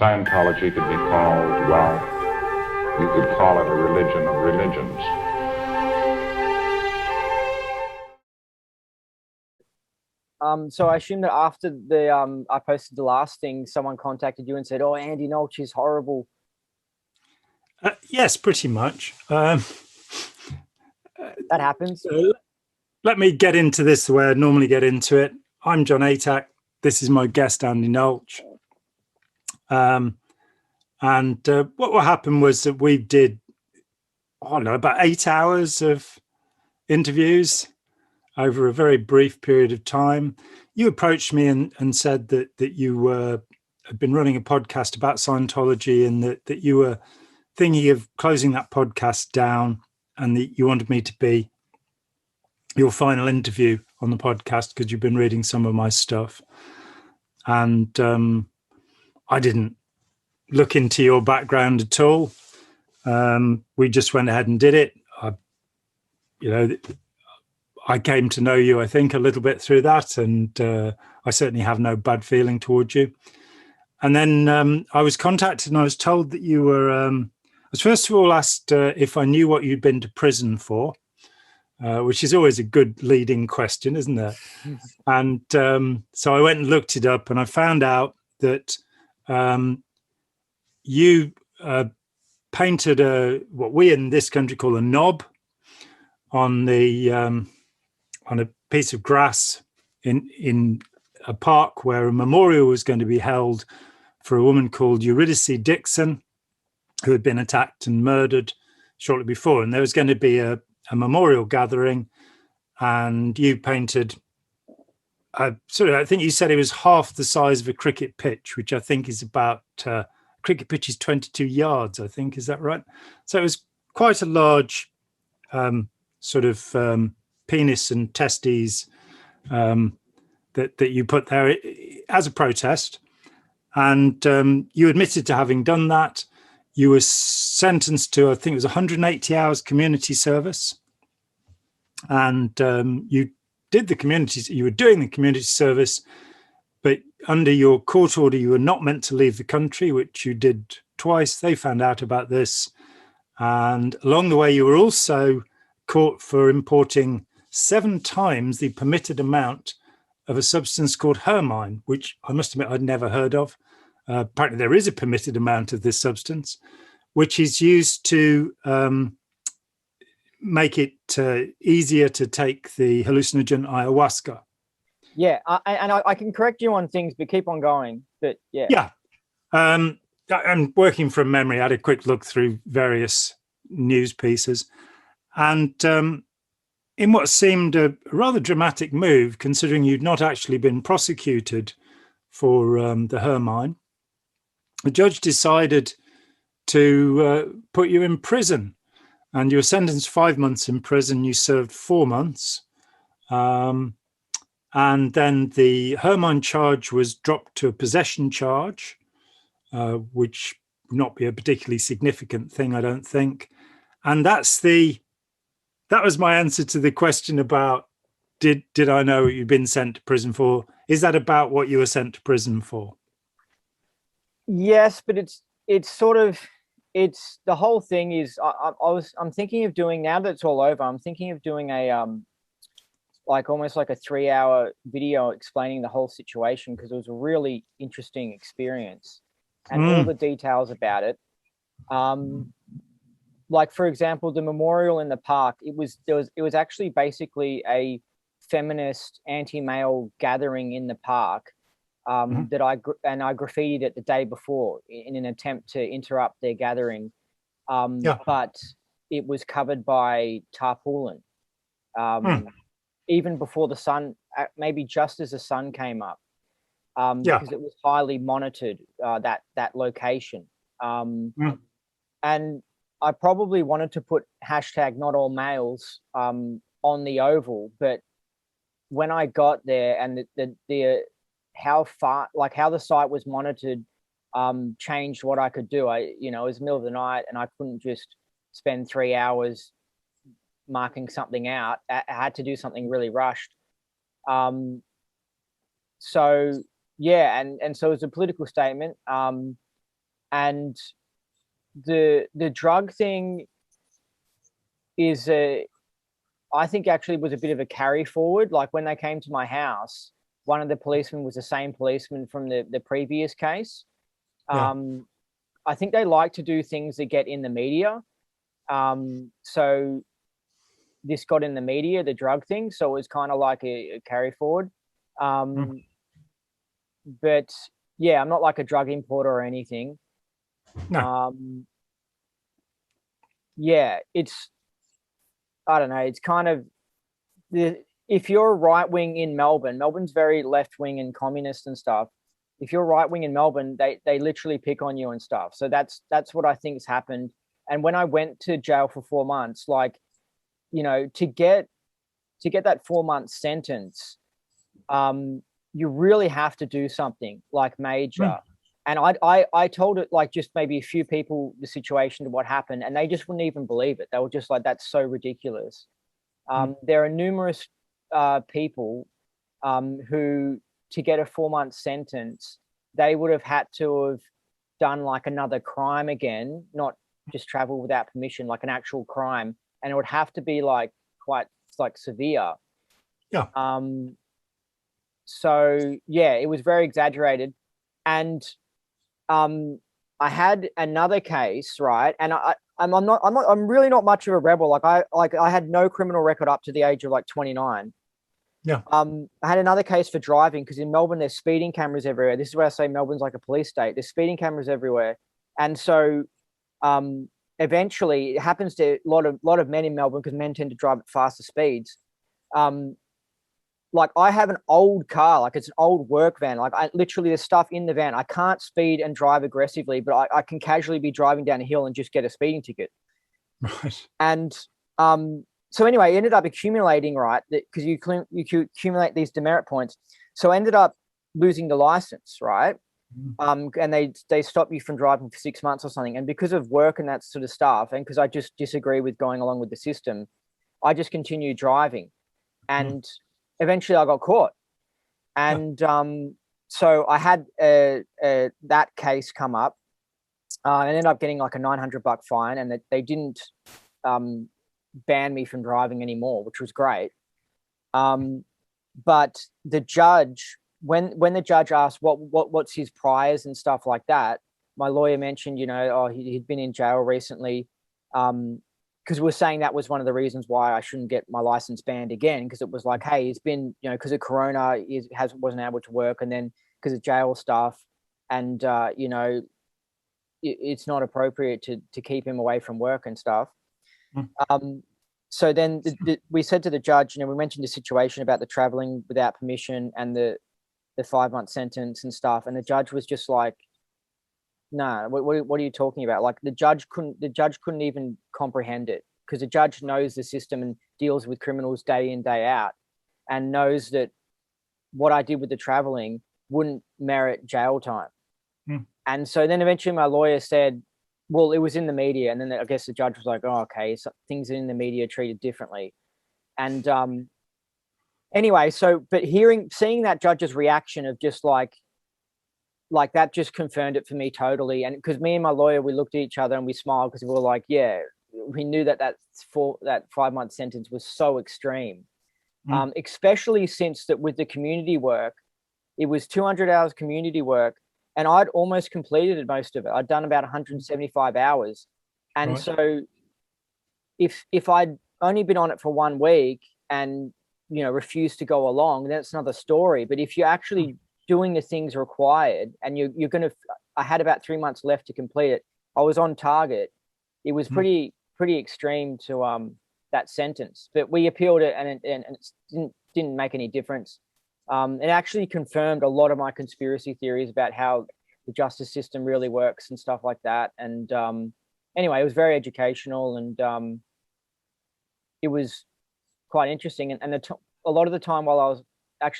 Scientology could be called, well, you could call it a religion of religions. So I assume that after I posted the last thing, someone contacted you and said, "Oh, Andy Nolch is horrible." Yes, pretty much. That happens. Let me get into this the way I normally get into it. I'm Jon Atack. This is my guest, Andy Nolch. What happened was that we did, I don't know, about 8 hours of interviews over a very brief period of time. You approached me and said that you had been running a podcast about Scientology and that you were thinking of closing that podcast down and that you wanted me to be your final interview on the podcast because you've been reading some of my stuff. And I didn't look into your background at all. We just went ahead and did it. I came to know you, I think, a little bit through that, and I certainly have no bad feeling towards you. And then I was contacted and I was told that you were, I was first of all asked if I knew what you'd been to prison for, which is always a good leading question, isn't it? And so I went and looked it up and I found out that you painted what we in this country call a knob on a piece of grass in a park where a memorial was going to be held for a woman called Eurydice Dixon, who had been attacked and murdered shortly before. And there was going to be a memorial gathering, and you painted I think you said it was half the size of a cricket pitch, which I think is about cricket pitch is 22 yards, I think. Is that right? So it was quite a large penis and testes that you put there as a protest. And you admitted to having done that. You were sentenced to, I think it was 180 hours community service. And you did you were doing the community service, but under your court order, you were not meant to leave the country, which you did twice. They found out about this. And along the way, you were also caught for importing 7 times the permitted amount of a substance called hermine, which I must admit I'd never heard of. Apparently there is a permitted amount of this substance, which is used to make it easier to take the hallucinogen ayahuasca. Yeah, I can correct you on things, but keep on going. But yeah. Yeah. I'm working from memory. I had a quick look through various news pieces. And in what seemed a rather dramatic move, considering you'd not actually been prosecuted for the hermine, the judge decided to put you in prison. And you were sentenced 5 months in prison. You served 4 months. And then the hermine charge was dropped to a possession charge, which would not be a particularly significant thing, I don't think. And that was my answer to the question about did I know what you'd been sent to prison for? Is that about what you were sent to prison for? Yes, but it's the whole thing is I'm thinking of doing, now that it's all over, I'm thinking of doing a almost like a 3-hour video explaining the whole situation, because it was a really interesting experience and all the details about it. Like, for example, the memorial in the park, it was actually basically a feminist anti-male gathering in the park that I graffitied it the day before in an attempt to interrupt their gathering. But it was covered by tarpaulin. Even before the sun, maybe just as the sun came up, because it was highly monitored, that location. And I probably wanted to put #NotAllMales on the oval, but when I got there and how the site was monitored changed what I could do. It was the middle of the night and I couldn't just spend 3 hours marking something out. I had to do something really rushed. So yeah, and so it's a political statement. And the drug thing is I think actually was a bit of a carry forward. Like when they came to my house, one of the policemen was the same policeman from the previous case. Yeah. I think they like to do things that get in the media. So this got in the media, the drug thing. So it was kind of like a carry forward. But yeah, I'm not like a drug importer or anything. No. Yeah, I don't know. It's kind of if you're right wing in Melbourne, Melbourne's very left wing and communist and stuff. If you're right wing in Melbourne, they literally pick on you and stuff. So that's what I think's happened. And when I went to jail for 4 months, like, you know, to get that 4 month sentence, you really have to do something like major. And I told it like just maybe a few people the situation to what happened, and they just wouldn't even believe it. They were just like, that's so ridiculous. There are numerous people who, to get a 4 month sentence, they would have had to have done like another crime again, not just travel without permission, like an actual crime. And it would have to be like quite like severe. Yeah. So yeah, it was very exaggerated. And I had another case, right? And I'm really not much of a rebel. Like I had no criminal record up to the age of like 29. Yeah. I had another case for driving, because in Melbourne there's speeding cameras everywhere. This is where I say Melbourne's like a police state. There's speeding cameras everywhere. And so eventually it happens to a lot of men in Melbourne, because men tend to drive at faster speeds. Like I have an old car, like it's an old work van. Like literally there's stuff in the van. I can't speed and drive aggressively, but I can casually be driving down a hill and just get a speeding ticket. Right. And so anyway, it ended up accumulating, right? Because you accumulate these demerit points. So I ended up losing the license, right? And they stop you from driving for 6 months or something. And because of work and that sort of stuff, and because I just disagree with going along with the system, I just continued driving. And eventually I got caught. And so I had that case come up. I ended up getting like a $900 fine, and they didn't ban me from driving anymore, which was great. But the judge, when the judge asked what's his priors and stuff like that, my lawyer mentioned, you know, oh, he'd been in jail recently, because we were saying that was one of the reasons why I shouldn't get my license banned again, because it was like, hey, he's been, you know, because of Corona, he wasn't able to work, and then because of jail stuff, and you know, it's not appropriate to keep him away from work and stuff. So then we said to the judge, you know, we mentioned the situation about the traveling without permission and the 5 month sentence and stuff, and the judge was just like, no, what are you talking about? Like the judge couldn't even comprehend it, because the judge knows the system and deals with criminals day in, day out, and knows that what I did with the traveling wouldn't merit jail time. And so then eventually my lawyer said, well, it was in the media. And then I guess the judge was like, oh, okay, so things in the media are treated differently. And anyway, so, but seeing that judge's reaction of just like that just confirmed it for me totally. And because me and my lawyer, we looked at each other and we smiled, because we were like, yeah, we knew that 5 month sentence was so extreme. Especially since that with the community work, it was 200 hours community work, and I'd almost completed most of it. I'd done about 175 hours. And so if I'd only been on it for 1 week and, you know, refused to go along, that's another story. But if you're actually doing the things required, and you're going to, I had about 3 months left to complete it. I was on target. It was pretty extreme to that sentence, but we appealed it, and it didn't make any difference. It actually confirmed a lot of my conspiracy theories about how the justice system really works and stuff like that. And anyway, it was very educational, and it was quite interesting. And a lot of the time while I was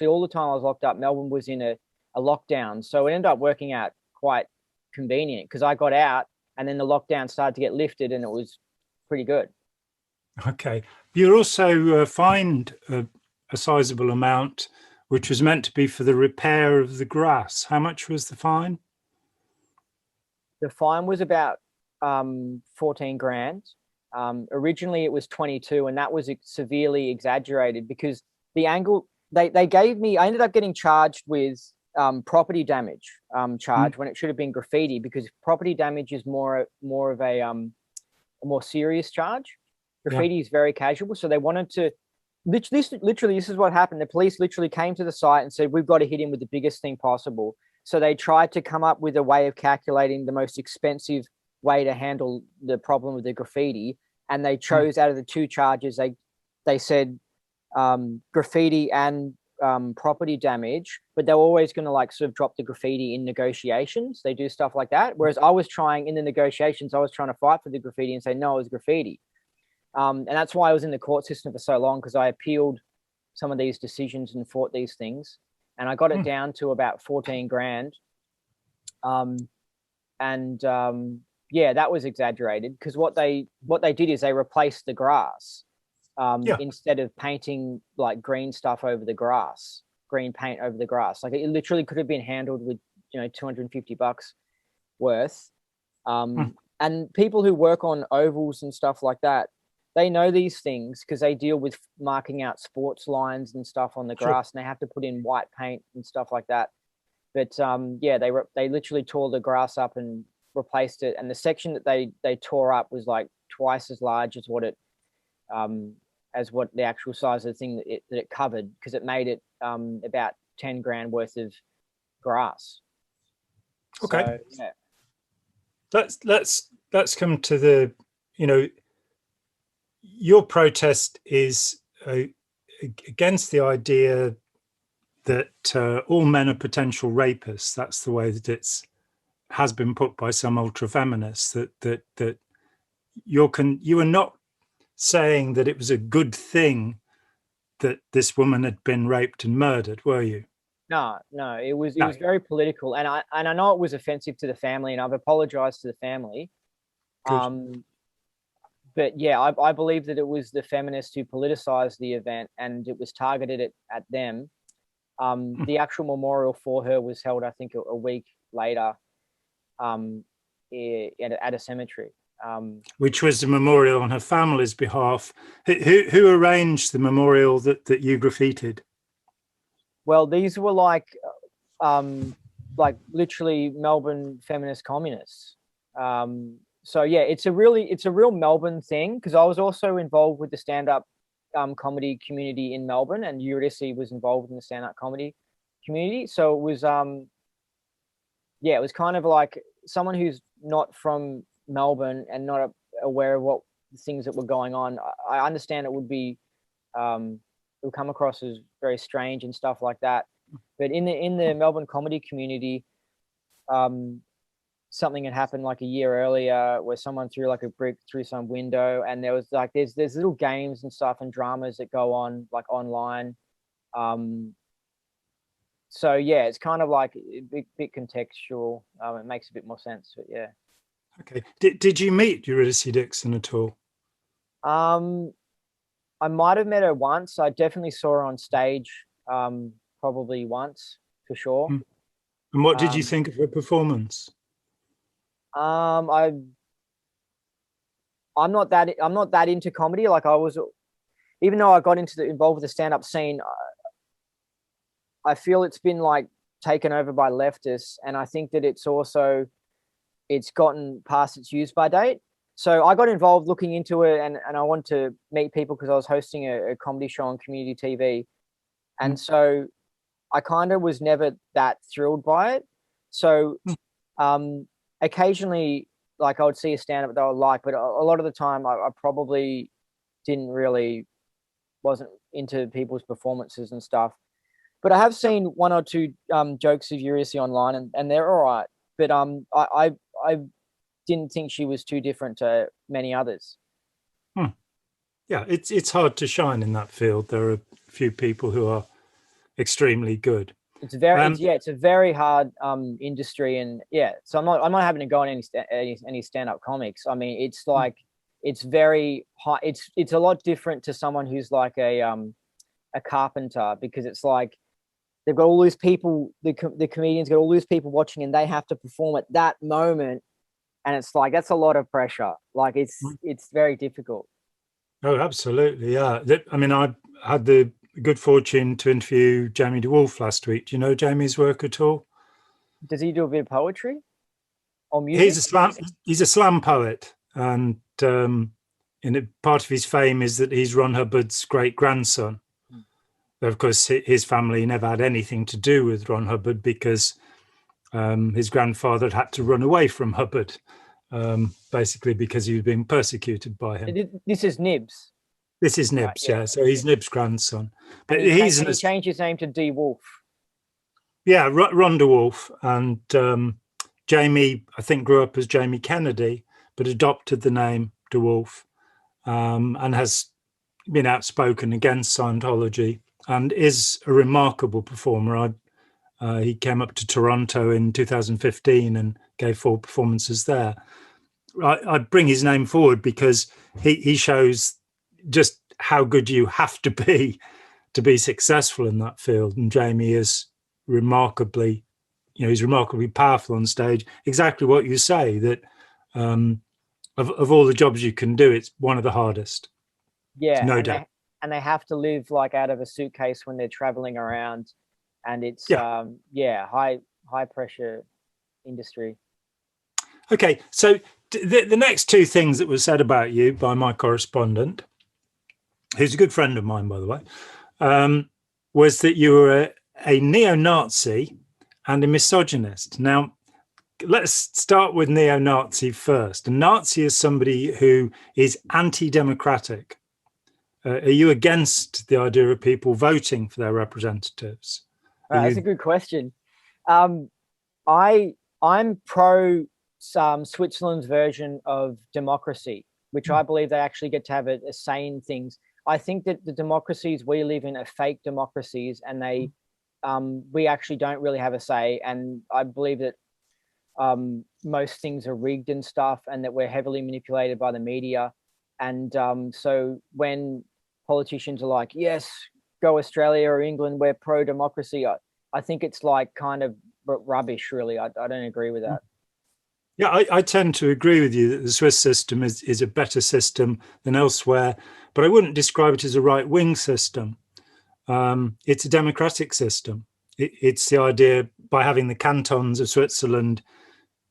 all the time I was locked up, Melbourne was in a lockdown. So it ended up working out quite convenient, because I got out and then the lockdown started to get lifted, and it was pretty good. Okay. You're also fined a sizable amount, which was meant to be for the repair of the grass. How much was the fine? The fine was about 14 grand. Originally it was 22, and that was severely exaggerated because the angle they gave me, I ended up getting charged with property damage charge when it should have been graffiti, because property damage is more of a more serious charge. Graffiti is very casual, so they wanted to literally this is what happened. The police literally came to the site and said, we've got to hit him with the biggest thing possible. So they tried to come up with a way of calculating the most expensive way to handle the problem with the graffiti, and they chose out of the two charges, they said graffiti and property damage, but they're always going to like sort of drop the graffiti in negotiations. They do stuff like that, whereas I was trying in the negotiations, I was trying to fight for the graffiti and say no, it was graffiti. And that's why I was in the court system for so long, because I appealed some of these decisions and fought these things, and I got it down to about 14 grand. Yeah, that was exaggerated, because what they did is they replaced the grass instead of painting like green stuff over the grass, green paint over the grass. Like it literally could have been handled with, you know, $250 worth. And people who work on ovals and stuff like that, they know these things because they deal with marking out sports lines and stuff on the grass, and they have to put in white paint and stuff like that. But yeah, they literally tore the grass up and replaced it, and the section that they tore up was like twice as large as what the actual size of the thing that it covered, because it made it about 10 grand worth of grass. Okay. So, yeah. Let's come to the, you know, your protest is against the idea that all men are potential rapists. That's the way that has been put by some ultra feminists. That you are not saying that it was a good thing that this woman had been raped and murdered, were you? No, it was very political, and I know it was offensive to the family, and I've apologized to the family. Good. But yeah, I believe that it was the feminists who politicized the event, and it was targeted at them. The actual memorial for her was held, I think, a week later at a cemetery. Which was the memorial on her family's behalf. Who arranged the memorial that you graffitied? Well, these were like literally Melbourne feminist communists. So yeah, it's a real Melbourne thing, because I was also involved with the stand-up comedy community in Melbourne, and Eurydice was involved in the stand-up comedy community. So it was it was kind of like someone who's not from Melbourne and not aware of what things that were going on. I understand it would be it would come across as very strange and stuff like that, but in the Melbourne comedy community, something had happened like a year earlier where someone threw like a brick through some window, and there was like there's little games and stuff and dramas that go on like online. So yeah, it's kind of like a bit contextual. It makes a bit more sense, but yeah. Okay. Did you meet Eurydice Dixon at all? I might have met her once. I definitely saw her on stage, probably once for sure. And what did you think of her performance? I'm not that into comedy. Like I was, even though I got involved with the stand-up scene, I feel it's been like taken over by leftists, and I think that it's gotten past its use-by date. So I got involved looking into it, and I wanted to meet people because I was hosting a comedy show on community TV, and so I kind of was never that thrilled by it. So occasionally, like I would see a stand-up that I would like, but a lot of the time I probably wasn't into people's performances and stuff. But I have seen one or two jokes of Eurydice online, and they're all right. But I didn't think she was too different to many others. Yeah, it's hard to shine in that field. There are a few people who are extremely good. It's it's a very hard industry, and yeah. So I'm not having to go on any stand-up comics. I mean, it's like it's very high. It's a lot different to someone who's like a carpenter, because it's like they've got all these people. The comedians got all these people watching, and they have to perform at that moment and it's like that's a lot of pressure. Like it's very difficult. Oh, absolutely, yeah. I mean, I had the good fortune to interview Jamie DeWolf last week. Do you know Jamie's work at all? Does he do a bit of poetry or music? He's a slam poet, and part of his fame is that he's Ron Hubbard's great grandson. Of course, his family never had anything to do with Ron Hubbard because his grandfather had to run away from Hubbard, basically because he was being persecuted by him. This is Nibs. This is Nibs, yeah. So he's Nibs' grandson. But he changed his name to D. Wolf. Yeah, Ron DeWolf. And Jamie, I think, grew up as Jamie Kennedy, but adopted the name DeWolf, and has been outspoken against Scientology and is a remarkable performer. He came up to Toronto in 2015 and gave 4 performances there. I bring his name forward because he shows just how good you have to be successful in that field. And Jamie is remarkably, he's remarkably powerful on stage. Exactly what you say, that of all the jobs you can do, it's one of the hardest. Yeah, no doubt. And they have to live like out of a suitcase when they're traveling around, and it's high pressure industry. Okay, so the next 2 things that were said about you by my correspondent, who's a good friend of mine, by the way, was that you were a neo-Nazi and a misogynist. Now, let's start with neo-Nazi first. A Nazi is somebody who is anti-democratic. Are you against the idea of people voting for their representatives? That's a good question. I'm pro Switzerland's version of democracy, which I believe they actually get to have a say in things. I think that the democracies we live in are fake democracies, and we actually don't really have a say. And I believe that most things are rigged and stuff, and that we're heavily manipulated by the media. And so when politicians are like, yes, go Australia or England, we're pro-democracy, I think it's like kind of rubbish, really. I don't agree with that. Yeah, I tend to agree with you that the Swiss system is a better system than elsewhere, but I wouldn't describe it as a right-wing system. It's a democratic system. It's the idea, by having the cantons of Switzerland,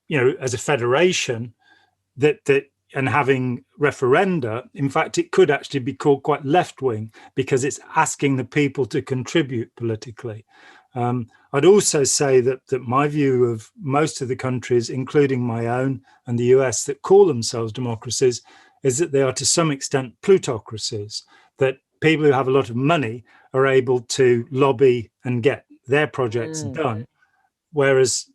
as a federation, that and having referenda, in fact, it could actually be called quite left-wing because it's asking the people to contribute politically. I'd also say that my view of most of the countries, including my own and the US, that call themselves democracies, is that they are to some extent plutocracies, that people who have a lot of money are able to lobby and get their projects done. Whereas,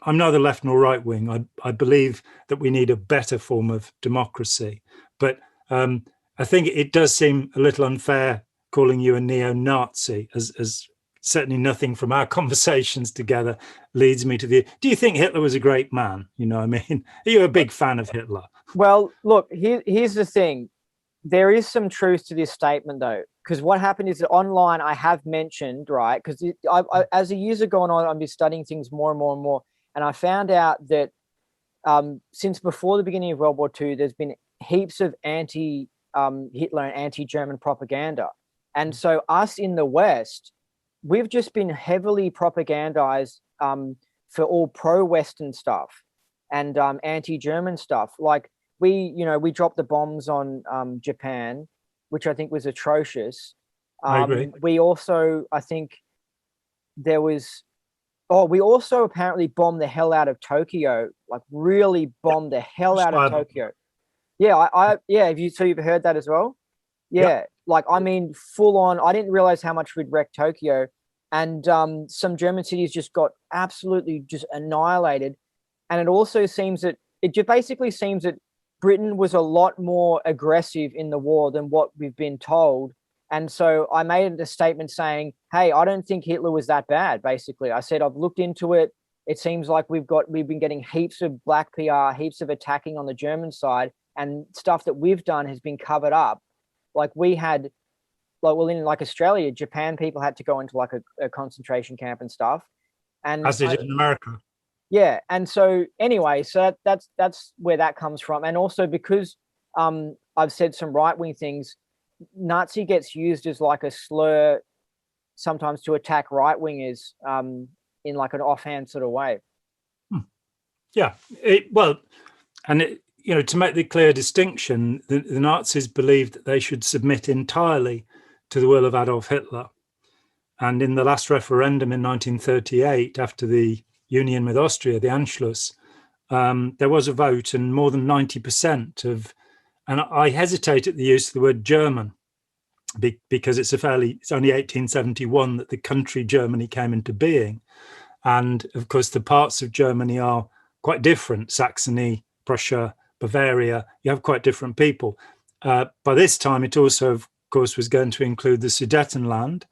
I'm neither left nor right wing. I believe that we need a better form of democracy. But I think it does seem a little unfair calling you a neo-Nazi, as certainly nothing from our conversations together leads me to do you think Hitler was a great man? You know what I mean? Are you a big fan of Hitler? Well, look, here's the thing. There is some truth to this statement, though, because what happened is that online I have mentioned, right, because as the years have gone on, I've been studying things more and more and more, and I found out that since before the beginning of World War II, there's been heaps of anti-Hitler and anti-German propaganda. And so us in the West, we've just been heavily propagandized for all pro-Western stuff and anti-German stuff. Like we dropped the bombs on Japan, which I think was atrocious. I agree. We also, I think there was, we also apparently bombed the hell out of Tokyo, like really bombed the hell out of Tokyo. Yeah, you've heard that as well? Yeah. Yep. Like, I mean, full on, I didn't realize how much we'd wrecked Tokyo. And some German cities just got absolutely just annihilated. And it also seems that, basically seems that Britain was a lot more aggressive in the war than what we've been told. And so I made a statement saying, hey, I don't think Hitler was that bad, basically. I said, I've looked into it. It seems like we've been getting heaps of black PR, heaps of attacking on the German side, and stuff that we've done has been covered up. Like we had, in Australia, Japan people had to go into like a concentration camp and stuff. And as they did in America. Yeah, and so anyway, so that's where that comes from, and also because I've said some right-wing things, Nazi gets used as like a slur sometimes to attack right-wingers in like an offhand sort of way. Yeah, well, and you know, to make the clear distinction, the Nazis believed that they should submit entirely to the will of Adolf Hitler. And in the last referendum in 1938, after the union with Austria, the Anschluss, there was a vote, and more than 90% of, and I hesitate at the use of the word German, because it's only 1871 that the country Germany came into being. And of course, the parts of Germany are quite different. Saxony, Prussia, Bavaria, you have quite different people. By this time, it also, of course, was going to include the Sudetenland,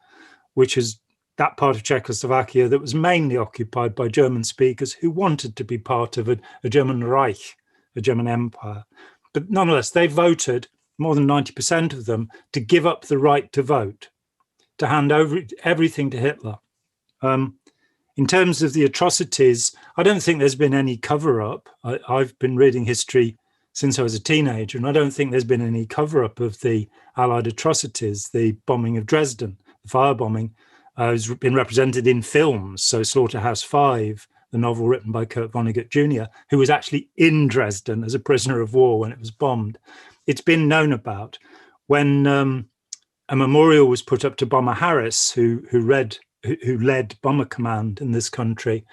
which is that part of Czechoslovakia that was mainly occupied by German speakers who wanted to be part of a German Reich, a German empire. But nonetheless, they voted, more than 90% of them, to give up the right to vote, to hand over everything to Hitler. In terms of the atrocities, I don't think there's been any cover-up. I've been reading history since I was a teenager, and I don't think there's been any cover-up of the Allied atrocities. The bombing of Dresden, the firebombing, has been represented in films. So Slaughterhouse 5, the novel written by Kurt Vonnegut Jr., who was actually in Dresden as a prisoner of war when it was bombed. It's been known about. When a memorial was put up to Bomber Harris, who led Bomber Command in this country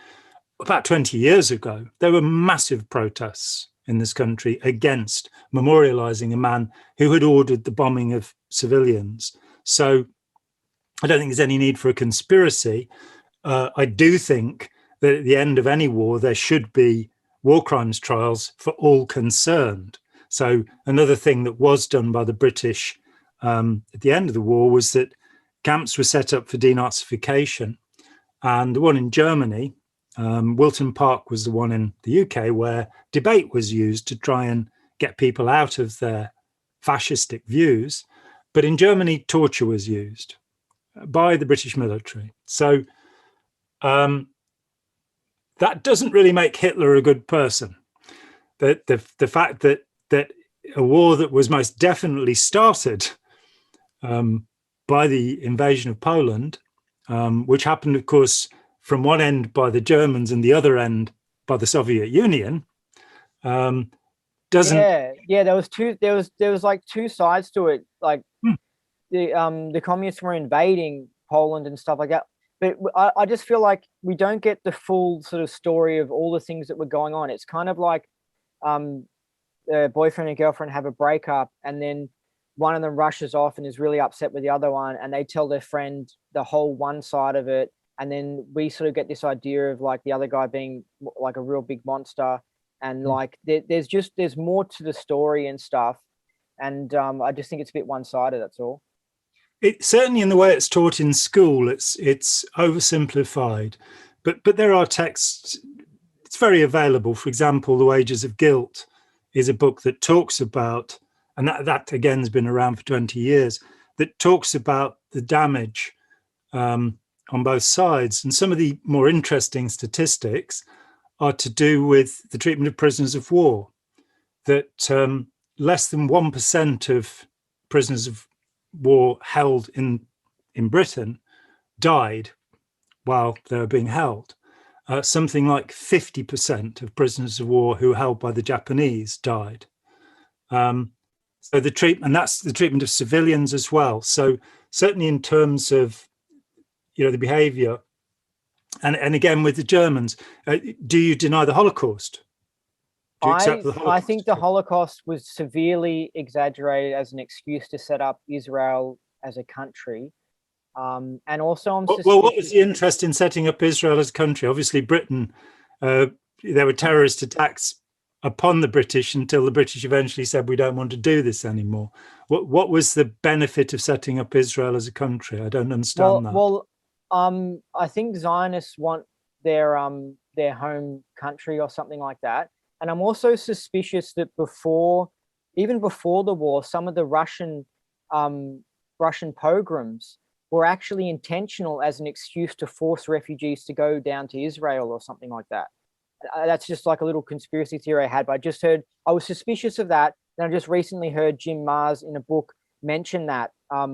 about 20 years ago, there were massive protests in this country against memorializing a man who had ordered the bombing of civilians. So I don't think there's any need for a conspiracy. I do think that at the end of any war, there should be war crimes trials for all concerned. So another thing that was done by the British at the end of the war was that camps were set up for denazification. And the one in Germany, Wilton Park, was the one in the UK where debate was used to try and get people out of their fascistic views. But in Germany, torture was used by the British military. So that doesn't really make Hitler a good person. The fact that a war that was most definitely started by the invasion of Poland, which happened, of course, from one end by the Germans and the other end by the Soviet Union, doesn't. Yeah. There was like two sides to it. Like the communists were invading Poland and stuff like that. But I just feel like we don't get the full sort of story of all the things that were going on. It's kind of like a boyfriend and girlfriend have a breakup, and then one of them rushes off and is really upset with the other one, and they tell their friend the whole one side of it. And then we sort of get this idea of like the other guy being like a real big monster. And like there's more to the story and stuff. And I just think it's a bit one-sided, that's all. It certainly, in the way it's taught in school, it's oversimplified, but there are texts. It's very available. For example, The Wages of Guilt is a book that talks about, and that again has been around for 20 years, that talks about the damage on both sides. And some of the more interesting statistics are to do with the treatment of prisoners of war. That less than 1% of prisoners of war held in Britain died while they were being held. Something like 50% of prisoners of war who were held by the Japanese died. So the treatment, and that's the treatment of civilians as well. So certainly in terms of, the behavior, and again with the Germans, do you deny the Holocaust? Do you accept the Holocaust? I think the Holocaust was severely exaggerated as an excuse to set up Israel as a country. And also I'm suspicious. Well, what was the interest in setting up Israel as a country? Obviously, Britain, there were terrorist attacks upon the British until the British eventually said, we don't want to do this anymore. What was the benefit of setting up Israel as a country? I don't understand that. Well, I think Zionists want their home country or something like that. And I'm also suspicious that even before the war, some of the Russian pogroms were actually intentional as an excuse to force refugees to go down to Israel or something like that. That's just like a little conspiracy theory I had, but I was suspicious of that. And I just recently heard Jim Mars in a book mention that. I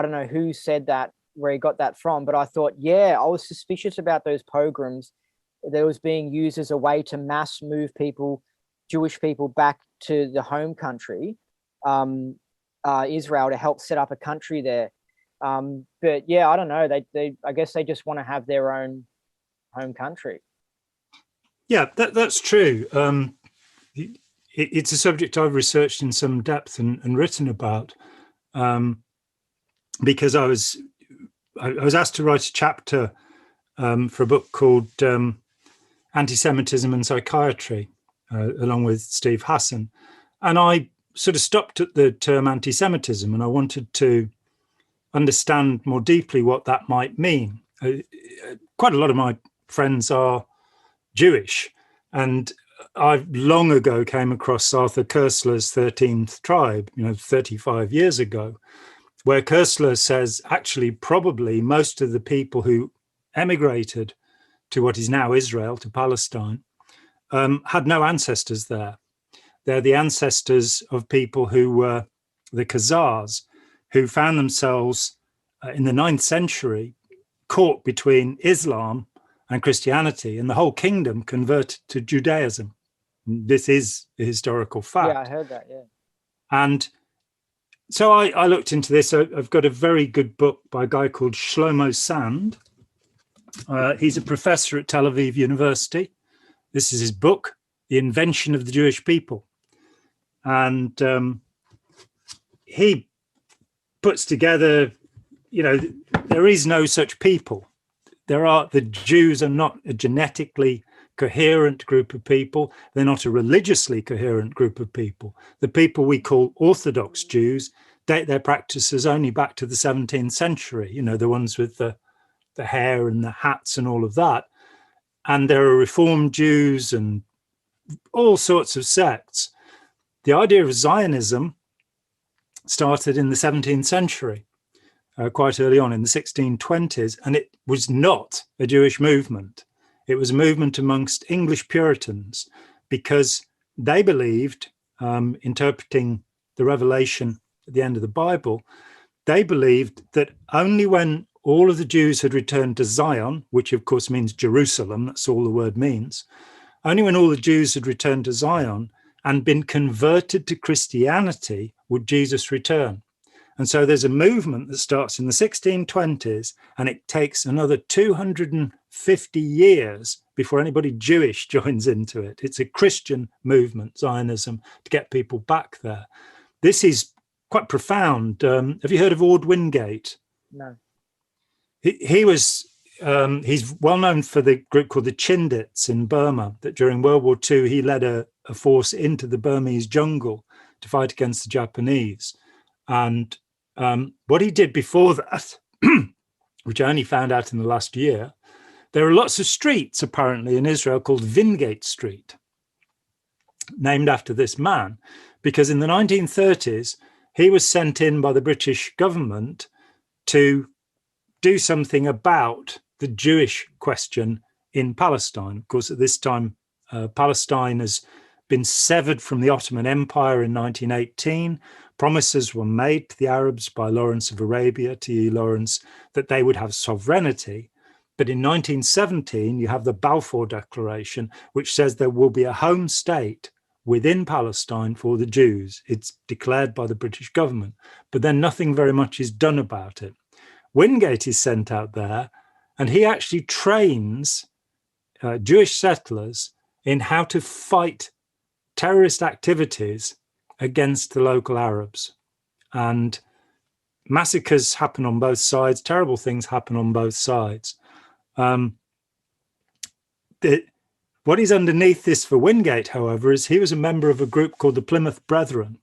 don't know who said that, where he got that from, but I thought, yeah, I was suspicious about those pogroms that was being used as a way to mass move people, Jewish people, back to the home country, Israel, to help set up a country there. But yeah, I don't know. I guess they just want to have their own home country. Yeah, that's true. It's a subject I've researched in some depth and written about, because I was asked to write a chapter for a book called Anti-Semitism and Psychiatry, along with Steve Hassan. And I sort of stopped at the term anti-Semitism, and I wanted to understand more deeply what that might mean. Quite a lot of my friends are Jewish, and I long ago came across Arthur Koestler's 13th Tribe, 35 years ago, where Koestler says actually probably most of the people who emigrated to what is now Israel, to Palestine, had no ancestors there. They're the ancestors of people who were the Khazars, who found themselves in the 9th century caught between Islam and Christianity, and the whole kingdom converted to Judaism. This is a historical fact. Yeah, I heard that, yeah. And so I looked into this. I've got a very good book by a guy called Shlomo Sand. He's a professor at Tel Aviv University. This is his book, The Invention of the Jewish People. And he puts together, there is no such people. The Jews are not a genetically coherent group of people. They're not a religiously coherent group of people. The people we call Orthodox Jews date their practices only back to the 17th century, the ones with the hair and the hats and all of that. And there are Reformed Jews and all sorts of sects. The idea of Zionism started in the 17th century, quite early on in the 1620s, and it was not a Jewish movement. It was a movement amongst English Puritans, because they believed, interpreting the revelation at the end of the Bible, they believed that only when all of the Jews had returned to Zion, which of course means Jerusalem, that's all the word means, only when all the Jews had returned to Zion and been converted to Christianity would Jesus return. And so there's a movement that starts in the 1620s, and it takes another 250 years before anybody Jewish joins into it. It's a Christian movement, Zionism, to get people back there. This is quite profound. Have you heard of Ord Wingate? No. He's well known for the group called the Chindits in Burma, that during World War II, he led a force into the Burmese jungle to fight against the Japanese. And what he did before that, which I only found out in the last year, there are lots of streets apparently in Israel called Wingate Street, named after this man, because in the 1930s, he was sent in by the British government to do something about the Jewish question in Palestine. Of course, at this time, Palestine has been severed from the Ottoman Empire in 1918. Promises were made to the Arabs by Lawrence of Arabia, T.E. Lawrence, that they would have sovereignty. But in 1917, you have the Balfour Declaration, which says there will be a home state within Palestine for the Jews. It's declared by the British government, but then nothing very much is done about it. Wingate is sent out there, and he actually trains Jewish settlers in how to fight terrorist activities against the local Arabs. And massacres happen on both sides, terrible things happen on both sides. What is underneath this for Wingate, however, is he was a member of a group called the Plymouth Brethren,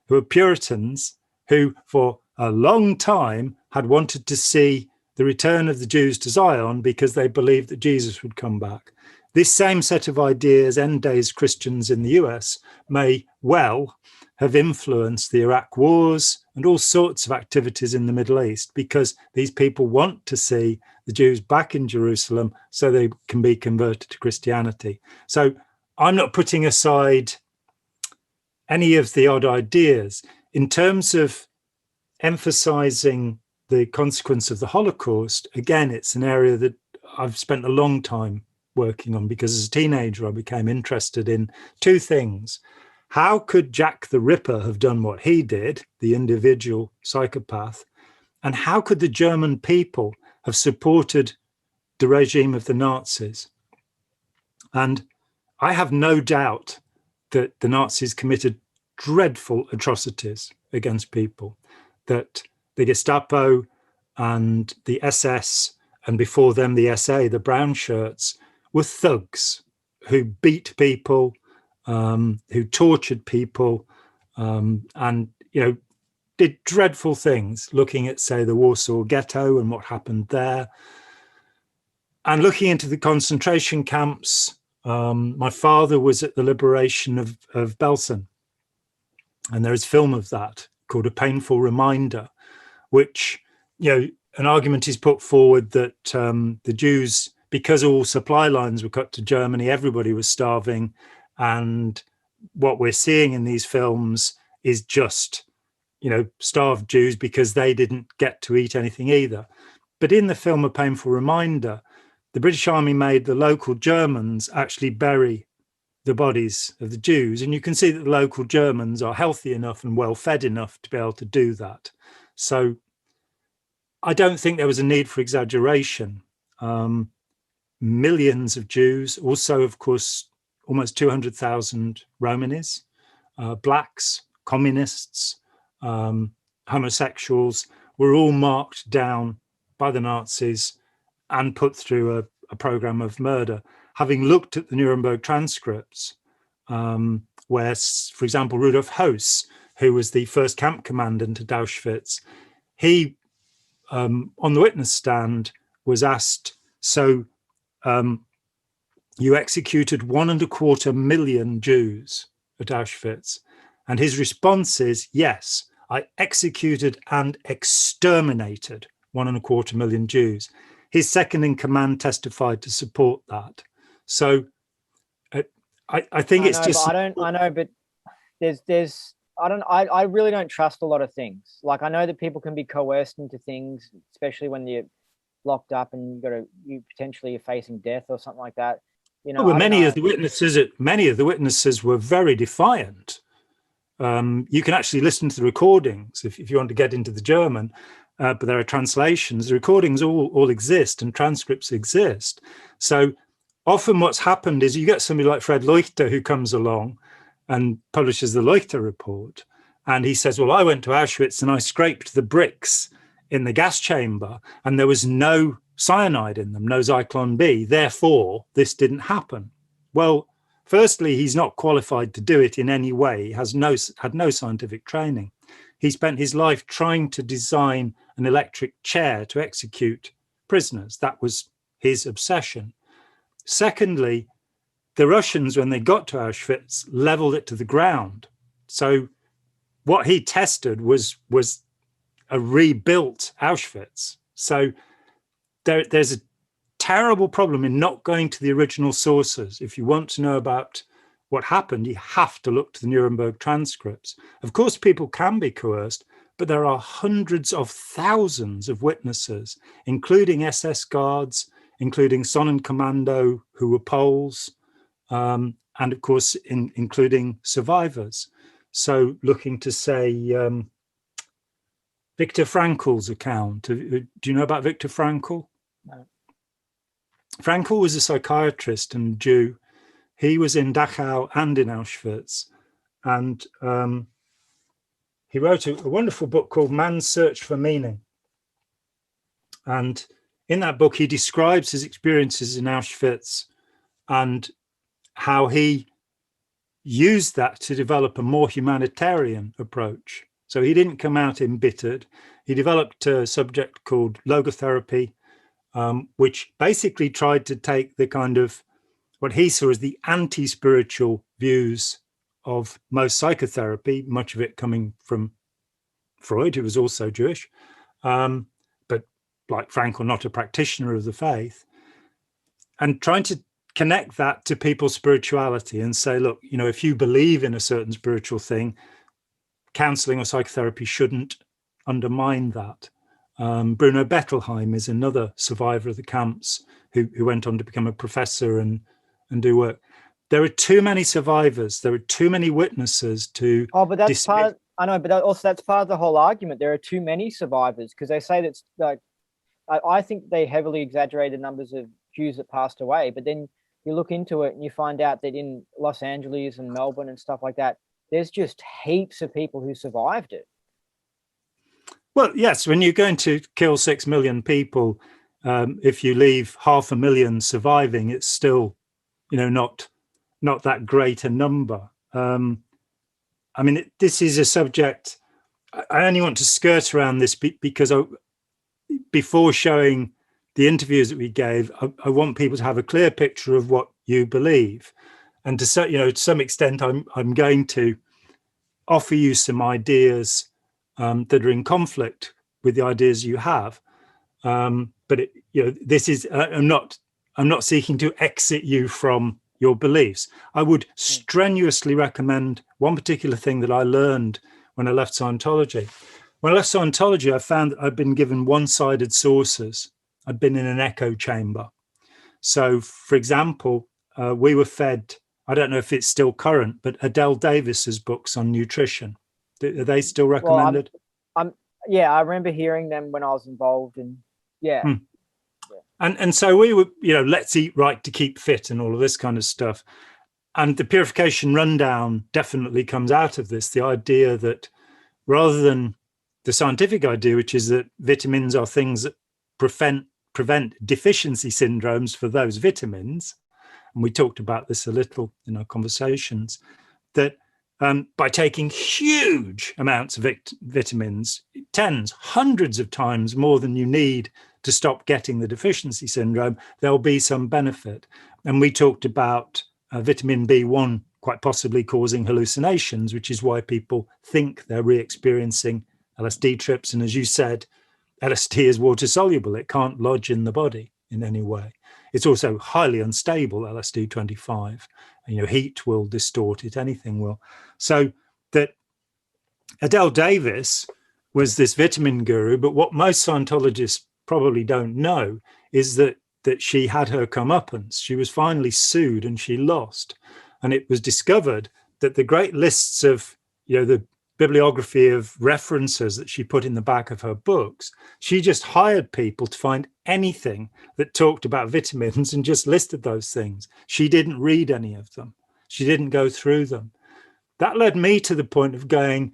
who are Puritans who for a long time had wanted to see the return of the Jews to Zion because they believed that Jesus would come back. This same set of ideas end days Christians in the US may well have influenced the Iraq wars and all sorts of activities in the Middle East, because these people want to see the Jews back in Jerusalem so they can be converted to Christianity. So I'm not putting aside any of the odd ideas. In terms of emphasizing the consequence of the Holocaust, again, it's an area that I've spent a long time working on, because as a teenager, I became interested in two things. How could Jack the Ripper have done what he did, the individual psychopath? And how could the German people have supported the regime of the Nazis? And I have no doubt that the Nazis committed dreadful atrocities against people, that the Gestapo and the SS, and before them the SA, the brown shirts, were thugs who beat people, who tortured people, and did dreadful things, looking at, say, the Warsaw Ghetto and what happened there, and looking into the concentration camps. My father was at the liberation of Belsen, and there is film of that called A Painful Reminder, which, an argument is put forward that the Jews, because all supply lines were cut to Germany, everybody was starving, and what we're seeing in these films is just, starved Jews because they didn't get to eat anything either. But in the film A Painful Reminder, the British Army made the local Germans actually bury the bodies of the Jews. And you can see that the local Germans are healthy enough and well fed enough to be able to do that. So I don't think there was a need for exaggeration. Millions of Jews, also, of course, almost 200,000 Romanis, blacks, communists, homosexuals, were all marked down by the Nazis and put through a program of murder. Having looked at the Nuremberg transcripts, where, for example, Rudolf Höss, who was the first camp commandant at Auschwitz, he, on the witness stand, was asked, so you executed 1.25 million Jews at Auschwitz? And his response is, yes, I executed and exterminated 1.25 million Jews. His second in command testified to support that. So I think it's just... but I really don't trust a lot of things. Like, I know that people can be coerced into things, especially when you're locked up and you potentially are facing death or something like that. Many of the witnesses were very defiant. You can actually listen to the recordings if you want to get into the German, but there are translations. The recordings all exist, and transcripts exist. So often what's happened is you get somebody like Fred Leuchter who comes along and publishes the Leuchter report, and he says, well, I went to Auschwitz and I scraped the bricks in the gas chamber and there was no cyanide in them, no Zyklon B, therefore this didn't happen. Well, firstly, he's not qualified to do it in any way. He had no scientific training. He spent his life trying to design an electric chair to execute prisoners. That was his obsession. Secondly, the Russians, when they got to Auschwitz, leveled it to the ground. So what he tested was a rebuilt Auschwitz. So there's a terrible problem in not going to the original sources. If you want to know about what happened, you have to look to the Nuremberg transcripts. Of course, people can be coerced, but there are hundreds of thousands of witnesses, including SS guards, including Sonnenkommando, who were Poles, and of course, including survivors. So looking to, say, Viktor Frankl's account. Do you know about Viktor Frankl? No. Frankl was a psychiatrist and Jew. He was in Dachau and in Auschwitz. And he wrote a wonderful book called Man's Search for Meaning. And in that book, he describes his experiences in Auschwitz and how he used that to develop a more humanitarian approach. So he didn't come out embittered. He developed a subject called logotherapy, which basically tried to take the kind of what he saw as the anti-spiritual views of most psychotherapy, much of it coming from Freud, who was also Jewish, but like Frankl, not a practitioner of the faith, and trying to connect that to people's spirituality and say, look, you know, if you believe in a certain spiritual thing, counseling or psychotherapy shouldn't undermine that. Bruno Bettelheim is another survivor of the camps who went on to become a professor and do work. There are too many survivors. There are too many witnesses to. Oh, but that's part. I know, but also that's part of the whole argument. There are too many survivors because they say that's like. I think they heavily exaggerated numbers of Jews that passed away, but then you look into it and you find out that in Los Angeles and Melbourne and stuff like that, there's just heaps of people who survived it. Well, yes, when you're going to kill 6 million people, if you leave 500,000 surviving, it's still, you know, not that great a number. I mean, this is a subject I only want to skirt around this because before showing the interviews that we gave, I want people to have a clear picture of what you believe, and to some extent, I'm going to offer you some ideas that are in conflict with the ideas you have. But this is I'm not seeking to exit you from your beliefs. I would strenuously recommend one particular thing that I learned when I left Scientology. When I left Scientology, I found that I'd been given one-sided sources. I'd been in an echo chamber. So, for example, we were fed, I don't know if it's still current, but Adele Davis's books on nutrition. Are they still recommended? Well, yeah, I remember hearing them when I was involved, and yeah. And so we were, let's eat right to keep fit and all of this kind of stuff. And the purification rundown definitely comes out of this, the idea that rather than the scientific idea, which is that vitamins are things that prevent deficiency syndromes for those vitamins, and we talked about this a little in our conversations, that by taking huge amounts of vitamins, tens, hundreds of times more than you need to stop getting the deficiency syndrome, there'll be some benefit. And we talked about vitamin B1 quite possibly causing hallucinations, which is why people think they're re-experiencing LSD trips. And as you said, LSD is water soluble. It can't lodge in the body in any way. It's also highly unstable, LSD 25. Heat will distort it, anything will. So that Adele Davis was this vitamin guru, but what most Scientologists probably don't know is that she had her comeuppance. She was finally sued and she lost. And it was discovered that the great lists of, the bibliography of references that she put in the back of her books, she just hired people to find anything that talked about vitamins and just listed those things. She didn't read any of them. She didn't go through them. That led me to the point of going,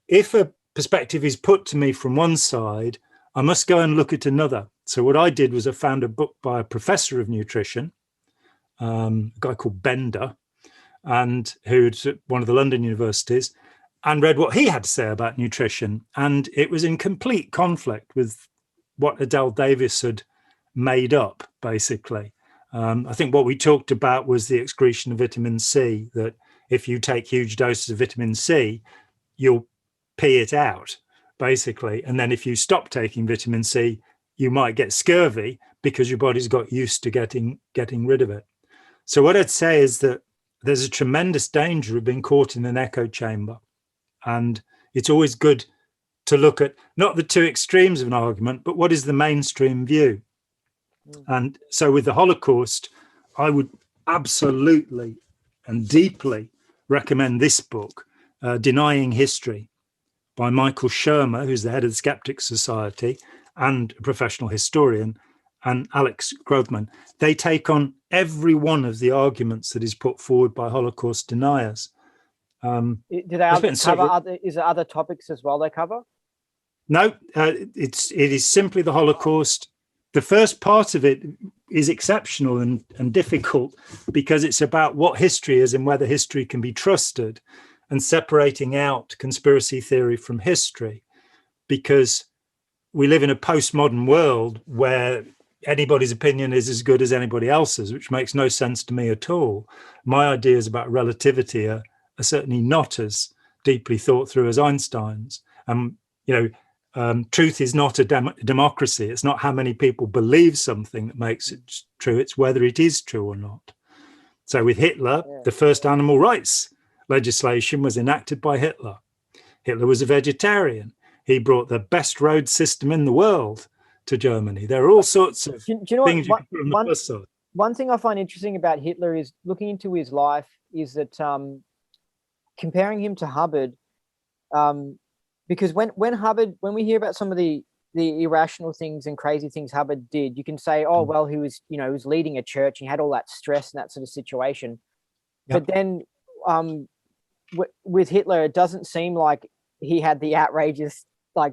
if a perspective is put to me from one side, I must go and look at another. So what I did was I found a book by a professor of nutrition, a guy called Bender, and who's at one of the London universities, and read what he had to say about nutrition. And it was in complete conflict with what Adele Davis had made up, basically. I think what we talked about was the excretion of vitamin C, that if you take huge doses of vitamin C, you'll pee it out, basically. And then if you stop taking vitamin C, you might get scurvy because your body's got used to getting rid of it. So what I'd say is that there's a tremendous danger of being caught in an echo chamber. And it's always good to look at not the two extremes of an argument, but what is the mainstream view. And so with the Holocaust, I would absolutely and deeply recommend this book, Denying History, by Michael Shermer, who's the head of the Skeptics Society and a professional historian, and Alex Grothman. They take on every one of the arguments that is put forward by Holocaust deniers. Do they cover is there other topics as well they cover? No, it is simply the Holocaust. The first part of it is exceptional and difficult because it's about what history is and whether history can be trusted, and separating out conspiracy theory from history, because we live in a postmodern world where anybody's opinion is as good as anybody else's, which makes no sense to me at all. My ideas about relativity are are certainly not as deeply thought through as Einstein's. Truth is not a democracy. It's not how many people believe something that makes it true. It's whether it is true or not. So with Hitler, the first animal rights legislation was enacted by Hitler. Hitler was a vegetarian. He brought the best road system in the world to Germany. There are all sorts of things you can put on the plus side. One thing I find interesting about Hitler is looking into his life is that comparing him to Hubbard, because when we hear about some of the irrational things and crazy things Hubbard did, you can say, oh, well, he was leading a church and he had all that stress and that sort of situation. Yep. But then with Hitler, it doesn't seem like he had the outrageous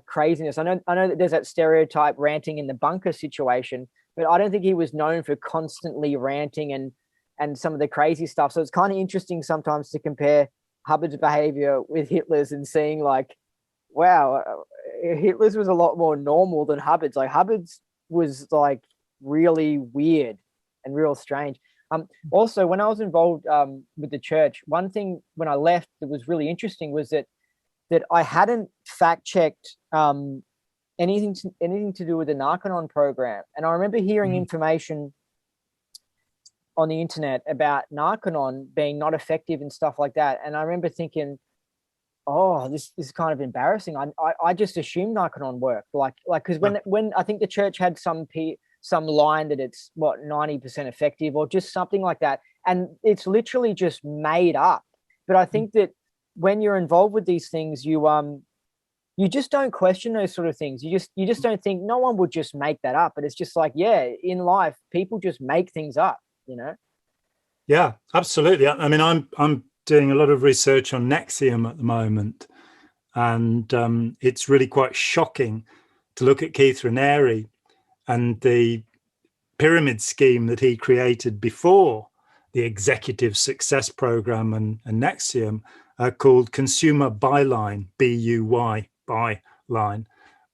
craziness. I know that there's that stereotype ranting in the bunker situation, but I don't think he was known for constantly ranting and some of the crazy stuff. So it's kind of interesting sometimes to compare Hubbard's behavior with Hitler's and seeing wow, Hitler's was a lot more normal than Hubbard's. Hubbard's was really weird and real strange. Also, when I was involved with the church, one thing when I left that was really interesting was that I hadn't fact-checked anything to do with the Narconon program. And I remember hearing information on the internet about Narconon being not effective and stuff like that. And I remember thinking, oh, this is kind of embarrassing. I just assumed Narconon worked. Because when I think the church had some line that it's 90% effective or just something like that. And it's literally just made up. But I think that when you're involved with these things, you just don't question those sort of things. You just don't think no one would just make that up. But it's just in life, people just make things up, Yeah, absolutely. I mean, I'm doing a lot of research on NXIVM at the moment, and it's really quite shocking to look at Keith Raniere and the pyramid scheme that he created before the Executive Success Program and NXIVM, called Consumer Byline, BUY, byline,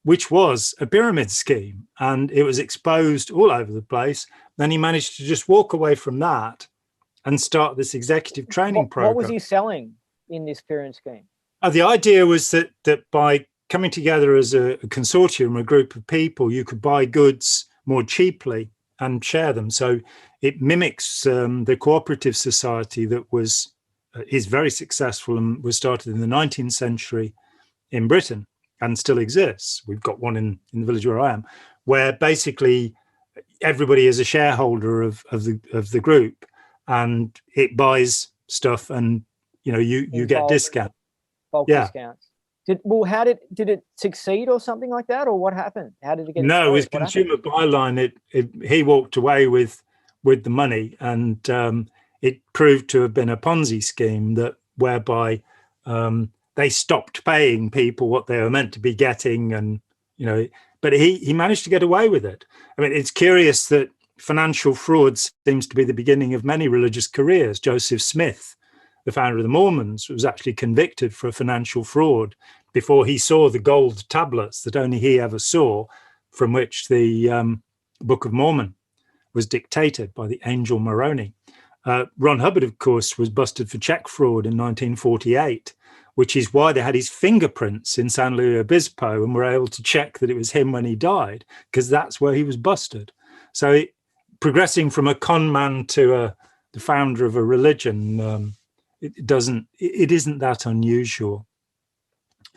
which was a pyramid scheme, and it was exposed all over the place. Then he managed to just walk away from that and start this executive training program. What was he selling in this pyramid scheme? The idea was that by coming together as a consortium, a group of people, you could buy goods more cheaply and share them. So it mimics the cooperative society that is very successful and was started in the 19th century in Britain and still exists. We've got one in the village where I am, where basically everybody is a shareholder of the group, and it buys stuff, and you get discount. Bulk discounts. How did it succeed or something like that, or what happened? How did it get? No, with Consumer Byline, he walked away with the money, and it proved to have been a Ponzi scheme whereby they stopped paying people what they were meant to be getting, and but he managed to get away with it. I mean, it's curious that financial fraud seems to be the beginning of many religious careers. Joseph Smith, the founder of the Mormons, was actually convicted for financial fraud before he saw the gold tablets that only he ever saw, from which the Book of Mormon was dictated by the angel Moroni. Ron Hubbard, of course, was busted for check fraud in 1948, which is why they had his fingerprints in San Luis Obispo and were able to check that it was him when he died, because that's where he was busted. So progressing from a con man to the founder of a religion, it isn't that unusual.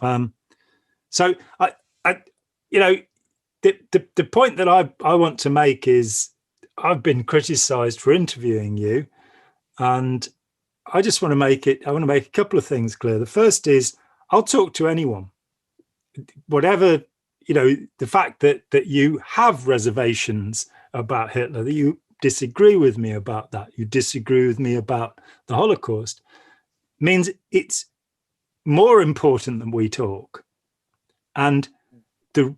So the point that I want to make is I've been criticized for interviewing you, and I just want to make a couple of things clear. The first is I'll talk to anyone, whatever, the fact that you have reservations about Hitler, that you disagree with me about that, you disagree with me about the Holocaust, means it's more important that we talk. And the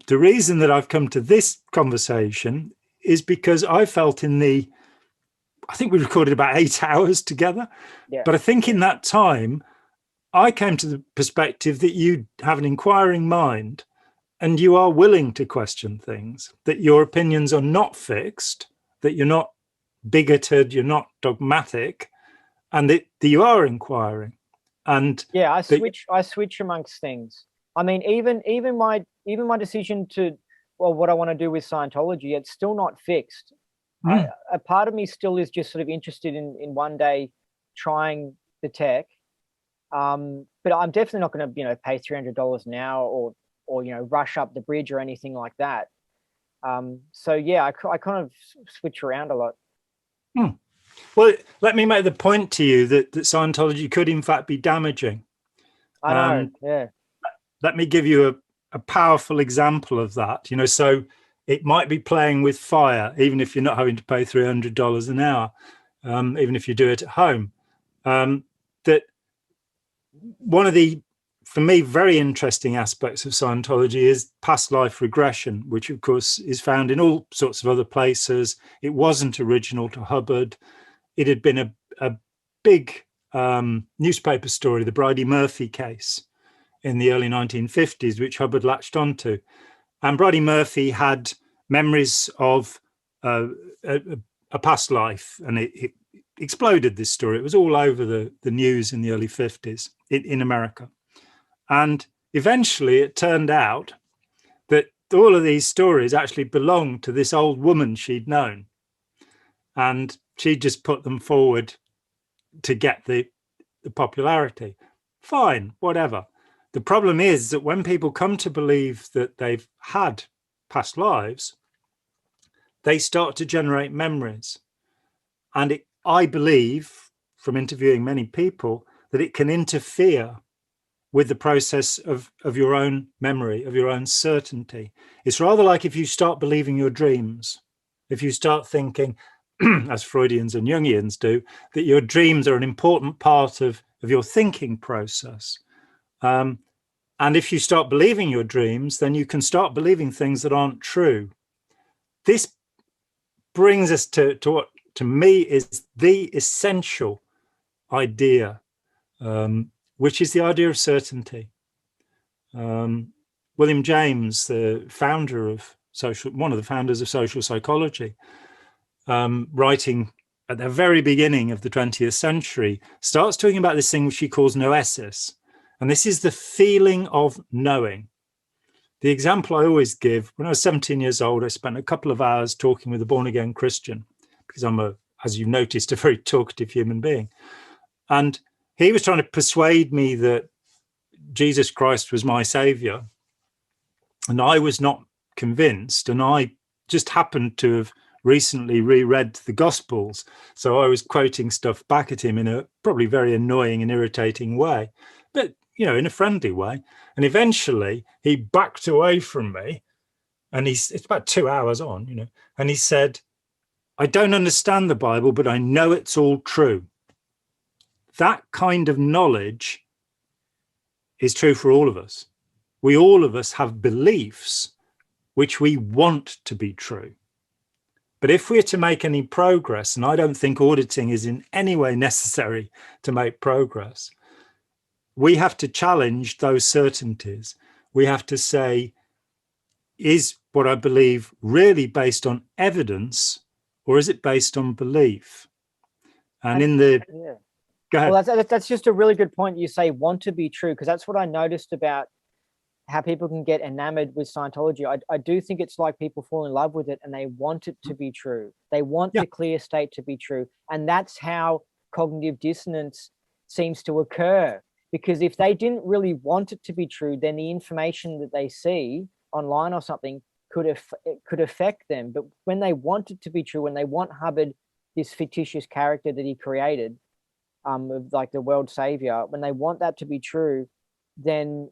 reason that I've come to this conversation is because I felt I think we recorded about 8 hours together. Yeah. But I think in that time, I came to the perspective that you have an inquiring mind and you are willing to question things, that your opinions are not fixed, that you're not bigoted, you're not dogmatic, and that you are inquiring. And yeah, I switch amongst things. I mean, even my decision to, well, what I want to do with Scientology, it's still not fixed. A part of me still is just sort of interested in one day trying the tech, but I'm definitely not going to pay $300 now or rush up the bridge or anything like that. So yeah, I kind of switch around a lot. Well, let me make the point to you that Scientology could in fact be damaging. I know. Yeah. Let me give you a powerful example of that. So it might be playing with fire, even if you're not having to pay $300 an hour, even if you do it at home. That one of the, for me, very interesting aspects of Scientology is past life regression, which of course is found in all sorts of other places. It wasn't original to Hubbard. It had been a big newspaper story, the Bridey Murphy case in the early 1950s, which Hubbard latched onto. And Bridey Murphy had memories of a past life, and it exploded, this story. It was all over the news in the early 50s in America. And eventually it turned out that all of these stories actually belonged to this old woman she'd known. And she just put them forward to get the popularity. Fine, whatever. The problem is that when people come to believe that they've had past lives, they start to generate memories. And I believe, from interviewing many people, that it can interfere with the process of your own memory, of your own certainty. It's rather like if you start believing your dreams, if you start thinking, as Freudians and Jungians do, that your dreams are an important part of your thinking process. And if you start believing your dreams, then you can start believing things that aren't true. This brings us to what, to me, is the essential idea, which is the idea of certainty. William James, the founder of one of the founders of social psychology, writing at the very beginning of the 20th century, starts talking about this thing which he calls noesis. And this is the feeling of knowing. The example I always give, when I was 17 years old, I spent a couple of hours talking with a born-again Christian, because I'm, as you've noticed, a very talkative human being. And he was trying to persuade me that Jesus Christ was my savior. And I was not convinced. And I just happened to have recently reread the Gospels. So I was quoting stuff back at him in a probably very annoying and irritating way, but, in a friendly way. And eventually he backed away from me, and it's about 2 hours on, and he said, I don't understand the Bible, but I know it's all true. That kind of knowledge is true for all of us. All of us have beliefs which we want to be true. But if we're to make any progress, and I don't think auditing is in any way necessary to make progress, we have to challenge those certainties. We have to say, is what I believe really based on evidence, or is it based on belief? And in the... Yeah. Go ahead. Well, that's just a really good point. You say want to be true, because that's what I noticed about how people can get enamored with Scientology. I do think it's like people fall in love with it and they want it to be true. They want the clear state to be true. And that's how cognitive dissonance seems to occur. Because if they didn't really want it to be true, then the information that they see online or something could affect them. But when they want it to be true, when they want Hubbard, this fictitious character that he created, of like the world savior, when they want that to be true, then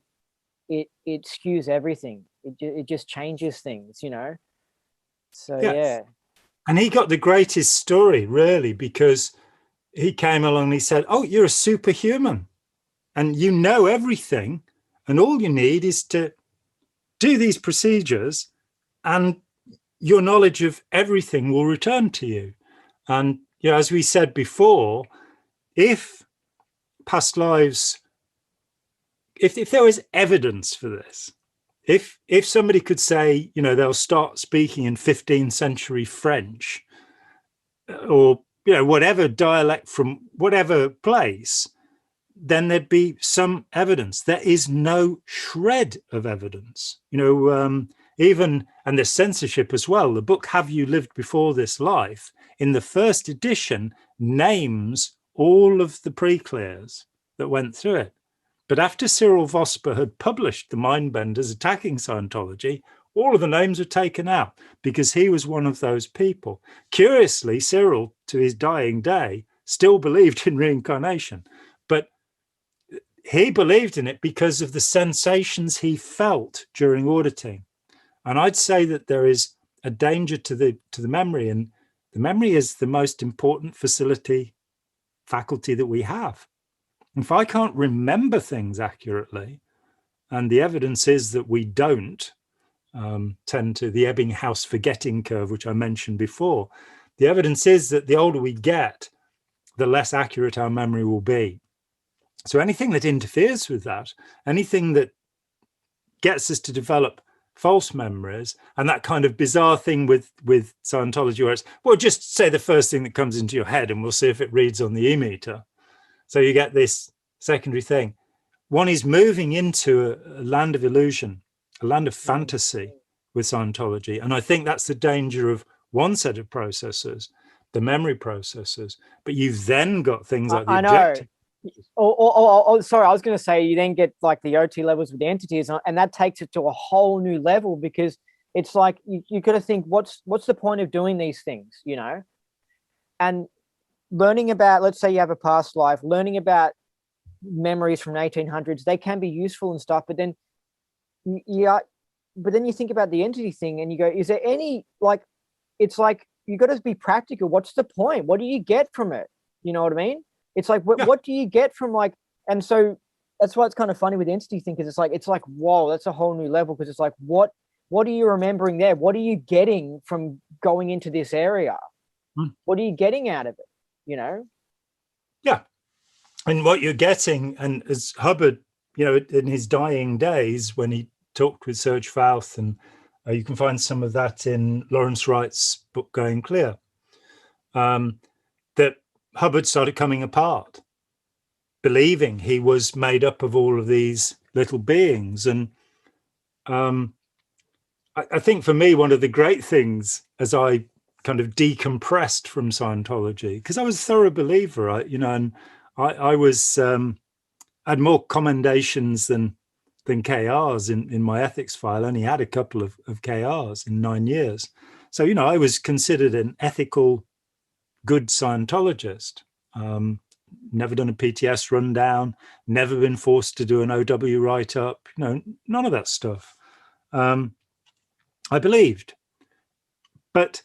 it skews everything. It just changes things, So yes. Yeah. And he got the greatest story, really, because he came along and he said, oh, you're a superhuman and you know everything, and all you need is to do these procedures and your knowledge of everything will return to you. And as we said before, if past lives, if there was evidence for this, if somebody could say, they'll start speaking in 15th century French, or whatever dialect from whatever place, then there'd be some evidence. There is no shred of evidence, even, and there's censorship as well. The book, Have You Lived Before This Life, in the first edition, names all of the pre-clears that went through it. But after Cyril Vosper had published The Mindbenders Attacking Scientology, all of the names were taken out because he was one of those people. Curiously, Cyril, to his dying day, still believed in reincarnation, but he believed in it because of the sensations he felt during auditing. And I'd say that there is a danger to the memory, and the memory is the most important faculty that we have. If I can't remember things accurately, and the evidence is that we don't tend to the Ebbinghaus forgetting curve, which I mentioned before, the evidence is that the older we get, the less accurate our memory will be. So anything that interferes with that, anything that gets us to develop false memories, and that kind of bizarre thing with Scientology where it's, well, just say the first thing that comes into your head and we'll see if it reads on the e-meter. So you get this secondary thing. One is moving into a land of illusion, a land of fantasy with Scientology. And I think that's the danger of one set of processors, the memory processors. But you've then got things like the objective. Sorry, I was going to say you then get like the OT levels with the entities, and that takes it to a whole new level, because it's like you got to think, what's the point of doing these things, and learning about, let's say you have a past life, learning about memories from 1800s, they can be useful and stuff, but then you think about the entity thing and you go, is there any, like, it's like you got to be practical. What's the point? What do you get from it? You know what I mean? It's like, what do you get from, like, and so that's why it's kind of funny with the entity thing, because it's like, whoa, that's a whole new level, because it's like, what are you remembering there? What are you getting from going into this area? What are you getting out of it? Yeah. And what you're getting, and as Hubbard, in his dying days, when he talked with Serge Fouth, and you can find some of that in Lawrence Wright's book, Going Clear, that Hubbard started coming apart, believing he was made up of all of these little beings. And I think for me, one of the great things as I kind of decompressed from Scientology, because I was a thorough believer, and I was had more commendations than KRs in my ethics file. I only had a couple of KRs in 9 years. So, I was considered an ethical, good Scientologist. Never done a PTS rundown, never been forced to do an OW write-up, none of that stuff. I believed. But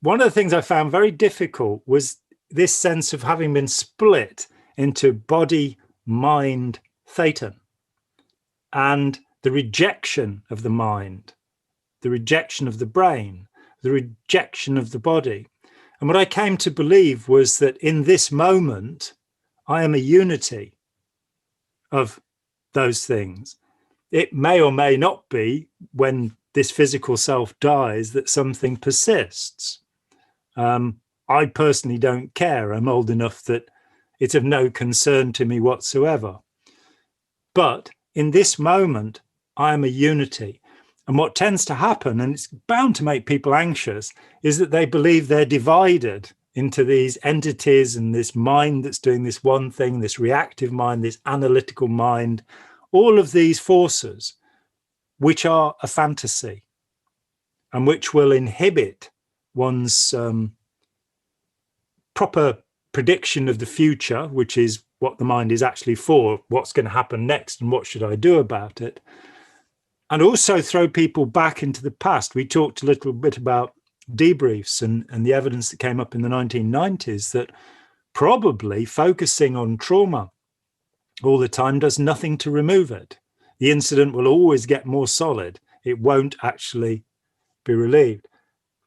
one of the things I found very difficult was this sense of having been split into body, mind, Thetan, and the rejection of the mind, the rejection of the brain, the rejection of the body. And what I came to believe was that in this moment, I am a unity of those things. It may or may not be, when this physical self dies, that something persists. I personally don't care. I'm old enough that it's of no concern to me whatsoever. But in this moment, I am a unity. And what tends to happen, and it's bound to make people anxious, is that they believe they're divided into these entities and this mind that's doing this one thing, this reactive mind, this analytical mind, all of these forces, which are a fantasy and which will inhibit one's proper prediction of the future, which is what the mind is actually for, what's going to happen next and what should I do about it. And also throw people back into the past. We talked a little bit about debriefs and the evidence that came up in the 1990s that probably focusing on trauma all the time does nothing to remove it. The incident will always get more solid. It won't actually be relieved.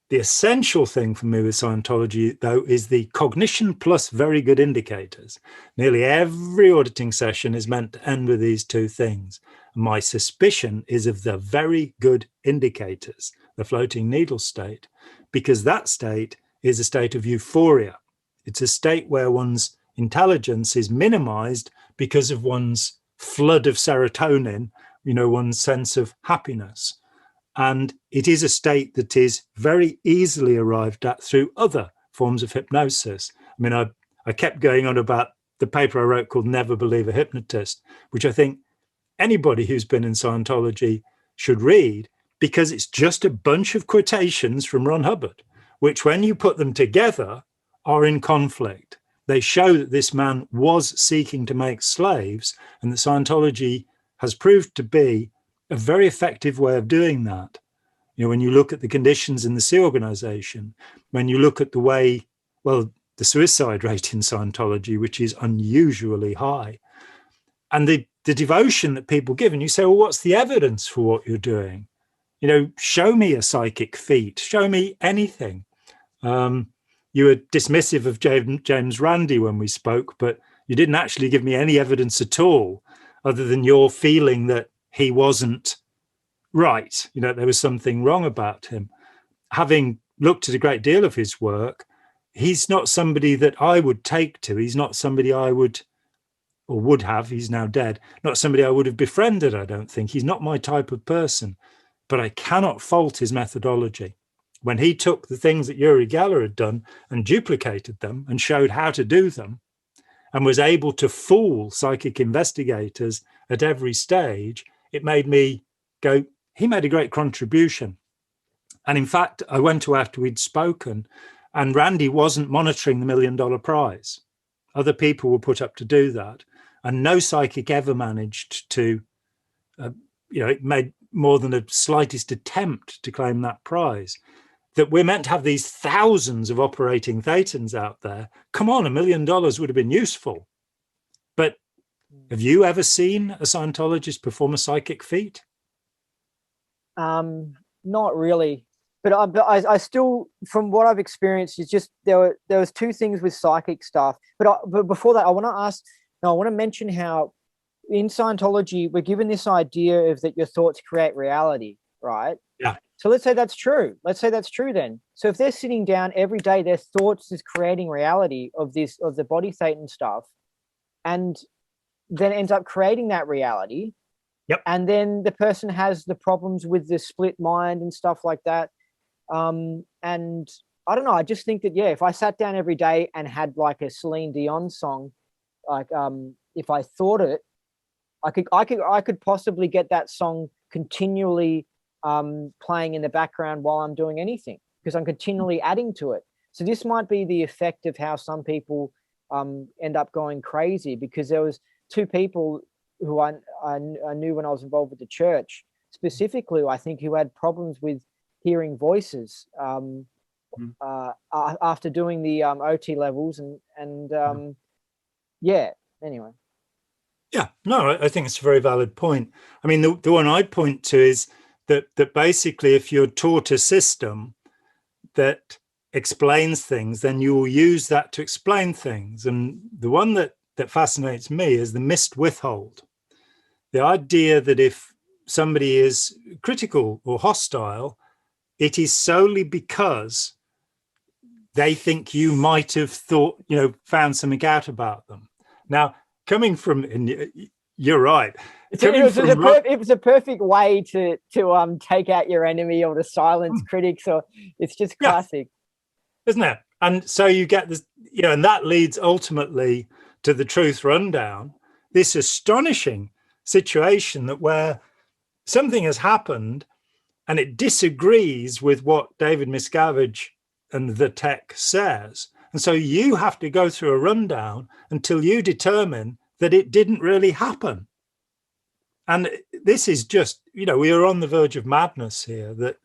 The essential thing for me with Scientology, though, is the cognition plus very good indicators. Nearly every auditing session is meant to end with these two things. My suspicion is of the very good indicators, the floating needle state, because that state is a state of euphoria. It's a state where one's intelligence is minimized because of one's flood of serotonin, one's sense of happiness. And it is a state that is very easily arrived at through other forms of hypnosis. I mean, I kept going on about the paper I wrote called Never Believe a Hypnotist, which I think anybody who's been in Scientology should read, because it's just a bunch of quotations from Ron Hubbard, which when you put them together are in conflict. They show that this man was seeking to make slaves, and that Scientology has proved to be a very effective way of doing that. When you look at the conditions in the Sea Organization, when you look at the way, well, the suicide rate in Scientology, which is unusually high, and the devotion that people give, and you say, well, what's the evidence for what you're doing? Show me a psychic feat, show me anything. You were dismissive of James Randi when we spoke, but you didn't actually give me any evidence at all, other than your feeling that he wasn't right. There was something wrong about him. Having looked at a great deal of his work, he's not somebody that I would take to. He's not somebody I would have, he's now dead, not somebody I would have befriended, I don't think. He's not my type of person, but I cannot fault his methodology. When he took the things that Uri Geller had done and duplicated them and showed how to do them, and was able to fool psychic investigators at every stage, it made me go, he made a great contribution. And in fact, I went to after we'd spoken, and Randy wasn't monitoring the $1 million prize. Other people were put up to do that. And no psychic ever managed to, it made more than a slightest attempt to claim that prize. That we're meant to have these thousands of operating thetans out there. Come on, $1 million would have been useful. But have you ever seen a Scientologist perform a psychic feat? Not really. But I still, from what I've experienced, is just there was two things with psychic stuff. But before that, I want to mention how in Scientology we're given this idea of that your thoughts create reality, right? Yeah. So let's say that's true. Then. So if they're sitting down every day, their thoughts is creating reality of the body thetan stuff, and then ends up creating that reality. Yep. And then the person has the problems with the split mind and stuff like that. And I don't know. I just think that, if I sat down every day and had like a Celine Dion song, like if I thought it, I could possibly get that song continually playing in the background while I'm doing anything, because I'm continually adding to it. So this might be the effect of how some people end up going crazy, because there was two people who I knew when I was involved with the church, specifically, I think, who had problems with hearing voices after doing the OT levels and anyway. Yeah, no, I think it's a very valid point. I mean, the one I'd point to is that basically, if you're taught a system that explains things, then you will use that to explain things. And the one that fascinates me is the missed withhold. The idea that if somebody is critical or hostile, it is solely because they think you might have thought, found something out about them. Now, coming from, and you're right. It was a perfect way to take out your enemy or to silence critics, or it's just classic, isn't it? And so you get this, and that leads ultimately to the Truth Rundown, this astonishing situation that where something has happened and it disagrees with what David Miscavige and the tech says. And so you have to go through a rundown until you determine that it didn't really happen. And this is just, we are on the verge of madness here, that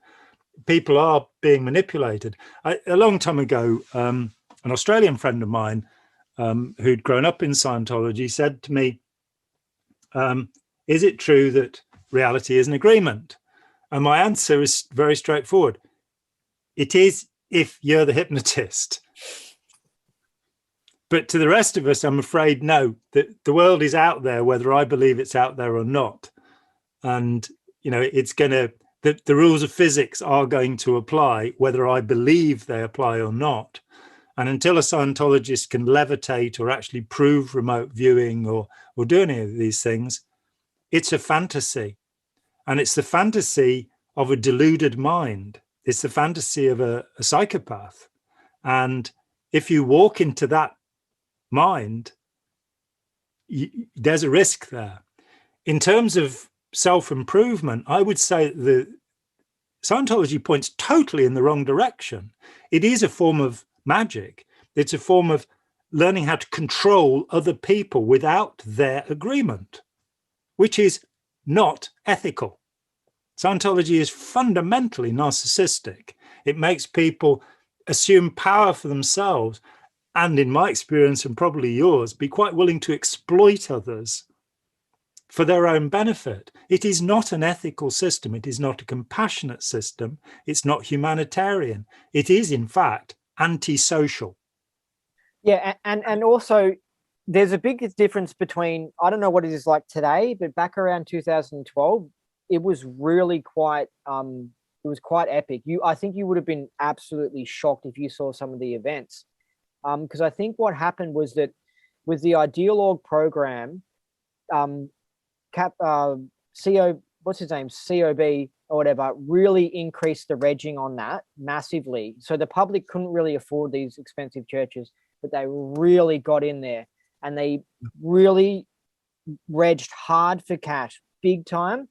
people are being manipulated. A long time ago, an Australian friend of mine who'd grown up in Scientology said to me, is it true that reality is an agreement? And my answer is very straightforward. It is, if you're the hypnotist. But to the rest of us, I'm afraid, no, the world is out there, whether I believe it's out there or not. And, it's going to, the rules of physics are going to apply, whether I believe they apply or not. And until a Scientologist can levitate or actually prove remote viewing or do any of these things, it's a fantasy. And it's the fantasy of a deluded mind. It's the fantasy of a psychopath. And if you walk into that mind, there's a risk there. In terms of self-improvement, I would say that Scientology points totally in the wrong direction. It is a form of magic. It's a form of learning how to control other people without their agreement, which is not ethical. Scientology is fundamentally narcissistic. It makes people assume power for themselves, and in my experience, and probably yours, be quite willing to exploit others for their own benefit. It is not an ethical system. It is not a compassionate system. It's not humanitarian. It is, in fact, antisocial. Yeah, and also there's a big difference between, I don't know what it is like today, but back around 2012, it was really quite epic. I think you would have been absolutely shocked if you saw some of the events. Because I think what happened was that with the Ideologue program, what's his name, COB or whatever, really increased the regging on that massively. So the public couldn't really afford these expensive churches, but they really got in there and they really regged hard for cash, big time.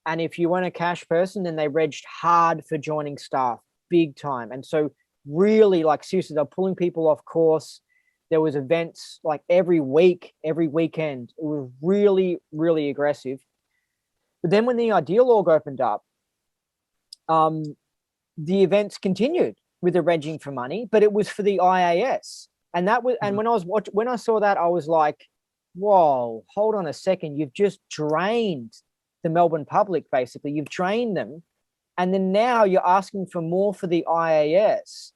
And if you weren't a cash person, then they regged hard for joining staff, big time. And so really, like, seriously, they're pulling people off course. There was events like every week, every weekend. It was really, really aggressive. But then when the Ideologue opened up, the events continued with the regging for money, but it was for the IAS. And that was, and when I saw that, I was like, whoa, hold on a second. You've just drained the Melbourne public, basically. You've drained them. And then now you're asking for more for the IAS.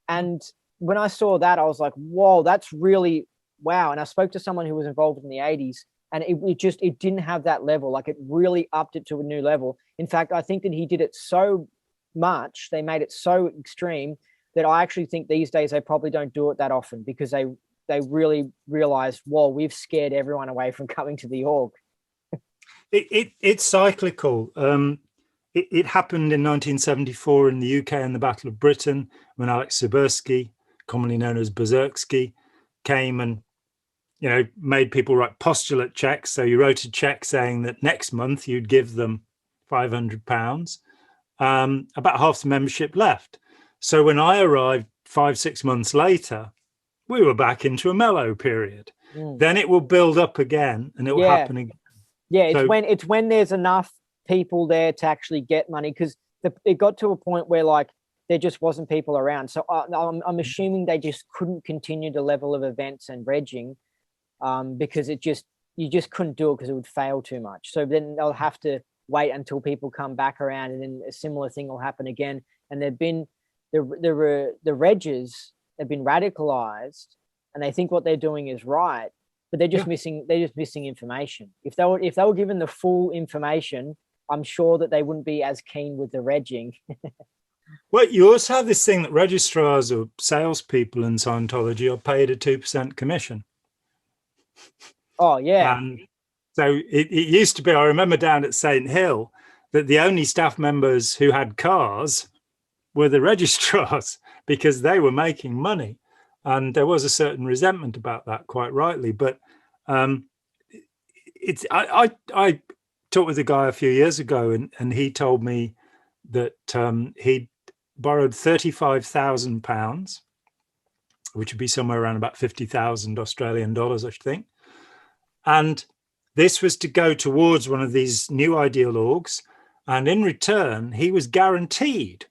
And when I saw that, I was like, whoa, that's really, wow. And I spoke to someone who was involved in the 80s, and it didn't have that level. Like, it really upped it to a new level. In fact, I think that he did it so much, they made it so extreme, that I actually think these days they probably don't do it that often, because they really realized, whoa, we've scared everyone away from coming to the org. It's cyclical. It happened in 1974 in the UK in the Battle of Britain, when Alex Sibersky, commonly known as Berserksky, came and made people write postulate checks. So you wrote a check saying that next month you'd give them £500. About half the membership left. So when I arrived 5-6 months later, we were back into a mellow period. Then it will build up again, and it will happen again. Yeah, it's when there's enough people there to actually get money, because it got to a point where, like, there just wasn't people around. So I'm assuming they just couldn't continue the level of events and regging, because you just couldn't do it because it would fail too much. So then they'll have to wait until people come back around, and then a similar thing will happen again. And they've been the reggers have been radicalized, and they think what they're doing is right, but they're just missing information. If they were given the full information, I'm sure that they wouldn't be as keen with the regging. Well, you also have this thing that registrars or salespeople in Scientology are paid a 2% commission. Oh, yeah. And so it used to be, I remember down at St. Hill, that the only staff members who had cars were the registrars, because they were making money. And there was a certain resentment about that, quite rightly. But I talked with a guy a few years ago, and he told me that he'd borrowed £35,000, which would be somewhere around about 50,000 Australian dollars, I should think. And this was to go towards one of these new ideologues. And in return, he was guaranteed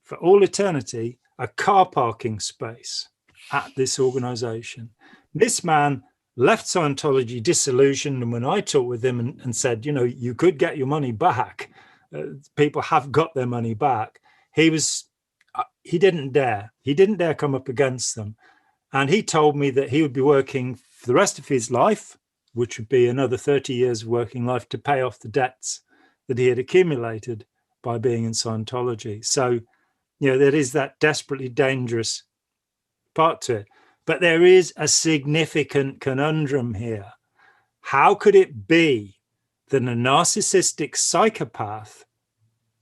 for all eternity a car parking space at this organization. This man left Scientology disillusioned. And when I talked with him and said, you could get your money back, people have got their money back, he didn't dare come up against them. And he told me that he would be working for the rest of his life, which would be another 30 years of working life, to pay off the debts that he had accumulated by being in Scientology. So, there is that desperately dangerous part to it. But there is a significant conundrum here. How could it be that a narcissistic psychopath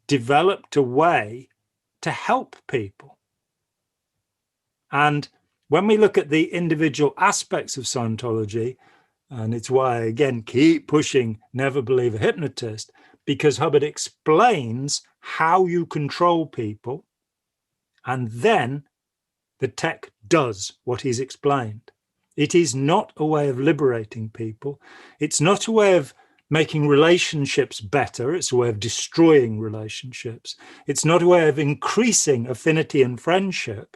developed a way to help people? And when we look at the individual aspects of Scientology, and it's why I, again, keep pushing never believe a hypnotist, because Hubbard explains how you control people, and then the tech does what he's explained. It is not a way of liberating people. It's not a way of making relationships better. It's a way of destroying relationships. It's not a way of increasing affinity and friendship.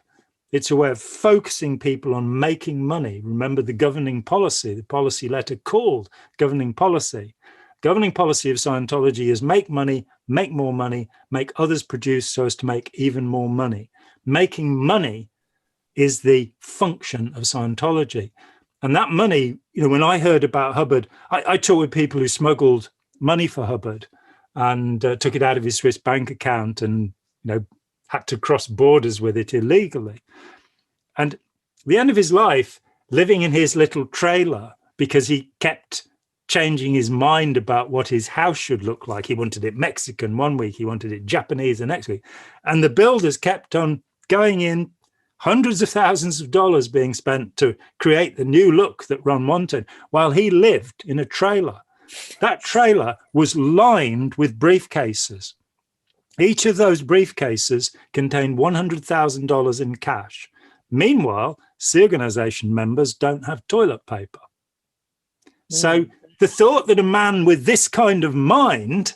It's a way of focusing people on making money. Remember the governing policy, the policy letter called governing policy. Governing policy of Scientology is make money, make more money, make others produce so as to make even more money. Making money is the function of Scientology. And that money, when I heard about Hubbard, I talked with people who smuggled money for Hubbard and took it out of his Swiss bank account and, had to cross borders with it illegally. And at the end of his life, living in his little trailer, because he kept changing his mind about what his house should look like. He wanted it Mexican one week, he wanted it Japanese the next week. And the builders kept on going in, hundreds of thousands of dollars being spent to create the new look that Ron wanted, while he lived in a trailer. That trailer was lined with briefcases. Each of those briefcases contained $100,000 in cash. Meanwhile, the organization members don't have toilet paper. So the thought that a man with this kind of mind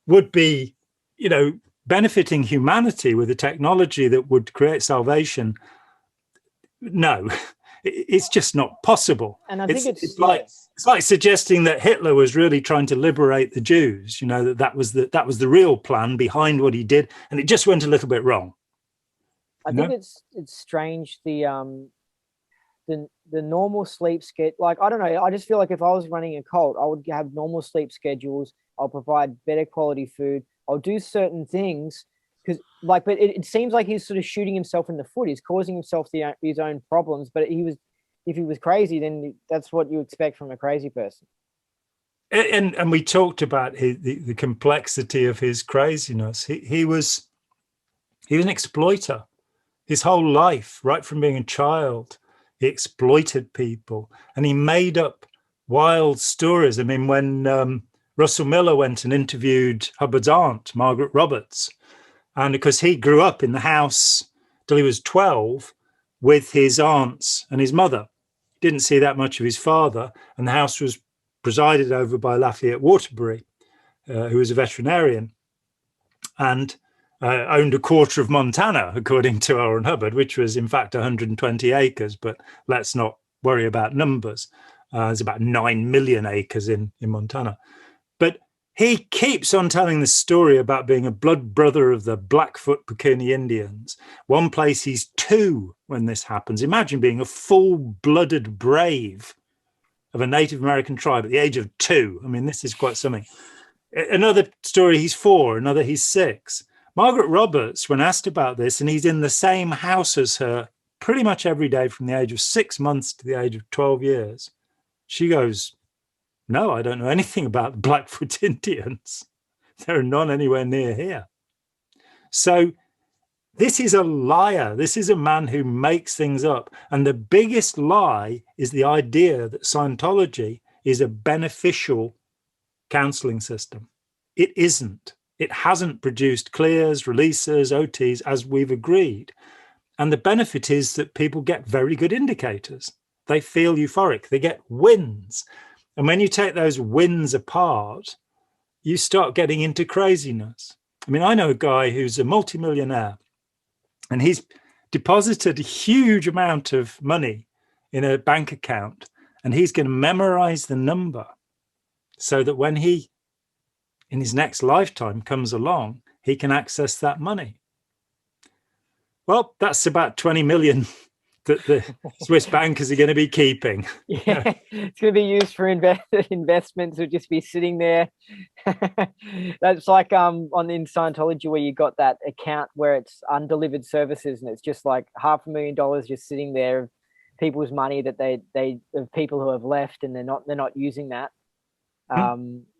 would be, benefiting humanity with a technology that would create salvation, no, it's just not possible. And I think it's like suggesting that Hitler was really trying to liberate the Jews. That was the real plan behind what he did, and it just went a little bit wrong. I think it's strange the normal sleep schedule. Like, I don't know. I just feel like if I was running a cult, I would have normal sleep schedules. I'll provide better quality food. I'll do certain things but it seems like he's sort of shooting himself in the foot. He's causing himself his own problems. But if he was crazy, then that's what you expect from a crazy person. And we talked about the complexity of his craziness. He was an exploiter. His whole life, right from being a child, he exploited people, and he made up wild stories. I mean, when Russell Miller went and interviewed Hubbard's aunt, Margaret Roberts, and because he grew up in the house till he was 12 with his aunts and his mother, didn't see that much of his father, and the house was presided over by Lafayette Waterbury, who was a veterinarian, and owned a quarter of Montana, according to Oren Hubbard, which was in fact 120 acres, but let's not worry about numbers. There's about 9 million acres in Montana. But he keeps on telling the story about being a blood brother of the Blackfoot Pekuni Indians. One place he's 2 when this happens. Imagine being a full-blooded brave of a Native American tribe at the age of 2. I mean, this is quite something. Another story, he's 4. Another, he's 6. Margaret Roberts, when asked about this, and he's in the same house as her pretty much every day from the age of 6 months to the age of 12 years, she goes, "No, I don't know anything about the Blackfoot Indians. There are none anywhere near here." So this is a liar. This is a man who makes things up. And the biggest lie is the idea that Scientology is a beneficial counseling system. It isn't. It hasn't produced clears, releases, OTs, as we've agreed. And the benefit is that people get very good indicators. They feel euphoric. They get wins. And when you take those wins apart, you start getting into craziness. I mean, I know a guy who's a multimillionaire, and he's deposited a huge amount of money in a bank account, and he's going to memorize the number so that when he, in his next lifetime, comes along, he can access that money. Well, that's about 20 million that the Swiss bankers are going to be keeping. Yeah, it's going to be used for investments. Will just be sitting there. That's like in Scientology where you got that account where it's undelivered services, and it's just like $500,000 just sitting there, people's money that they of people who have left, and they're not using that.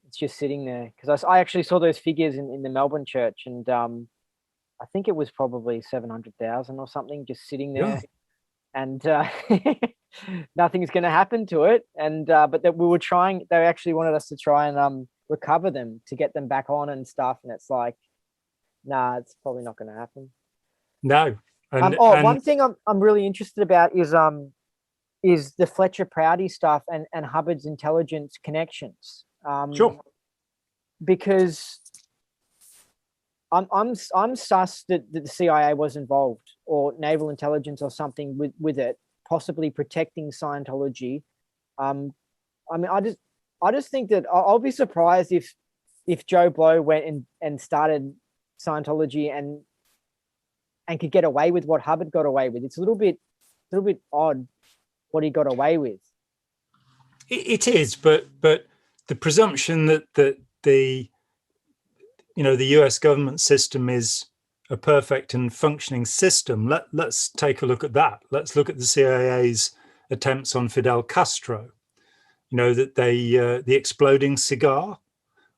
It's just sitting there, because I actually saw those figures in the Melbourne church, and I think it was probably 700,000 or something just sitting there. Yeah. And nothing's going to happen to it. And but that we were trying, they actually wanted us to try and recover them to get them back on and stuff. And it's like, nah, it's probably not going to happen. No. And one thing I'm really interested about is the Fletcher Prouty stuff and Hubbard's intelligence connections. Sure. Because I'm sus that the CIA was involved, or naval intelligence or something with it, possibly protecting Scientology. I mean, I just think that I'll be surprised if Joe Blow went and started Scientology and could get away with what Hubbard got away with. It's a little bit odd what he got away with. It is, but the presumption that the US government system is a perfect and functioning system. Let's take a look at that. Let's look at the CIA's attempts on Fidel Castro. That the exploding cigar,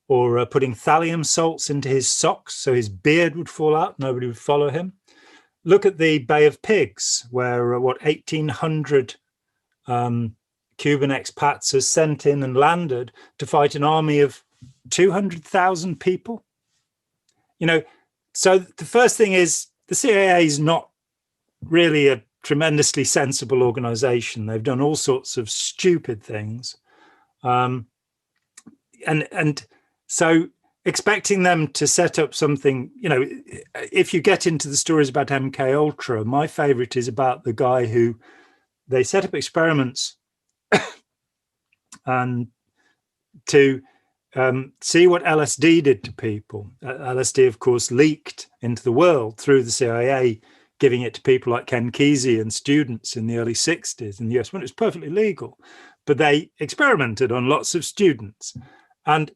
or putting thallium salts into his socks so his beard would fall out, nobody would follow him. Look at the Bay of Pigs, where 1,800 Cuban expats are sent in and landed to fight an army of 200,000 people. So the first thing is, the CIA is not really a tremendously sensible organization. They've done all sorts of stupid things. And so expecting them to set up something, if you get into the stories about MK Ultra, my favorite is about the guy who they set up experiments and to see what LSD did to people. LSD, of course, leaked into the world through the CIA, giving it to people like Ken Kesey and students in the early 60s in the US, when it was perfectly legal. But they experimented on lots of students. And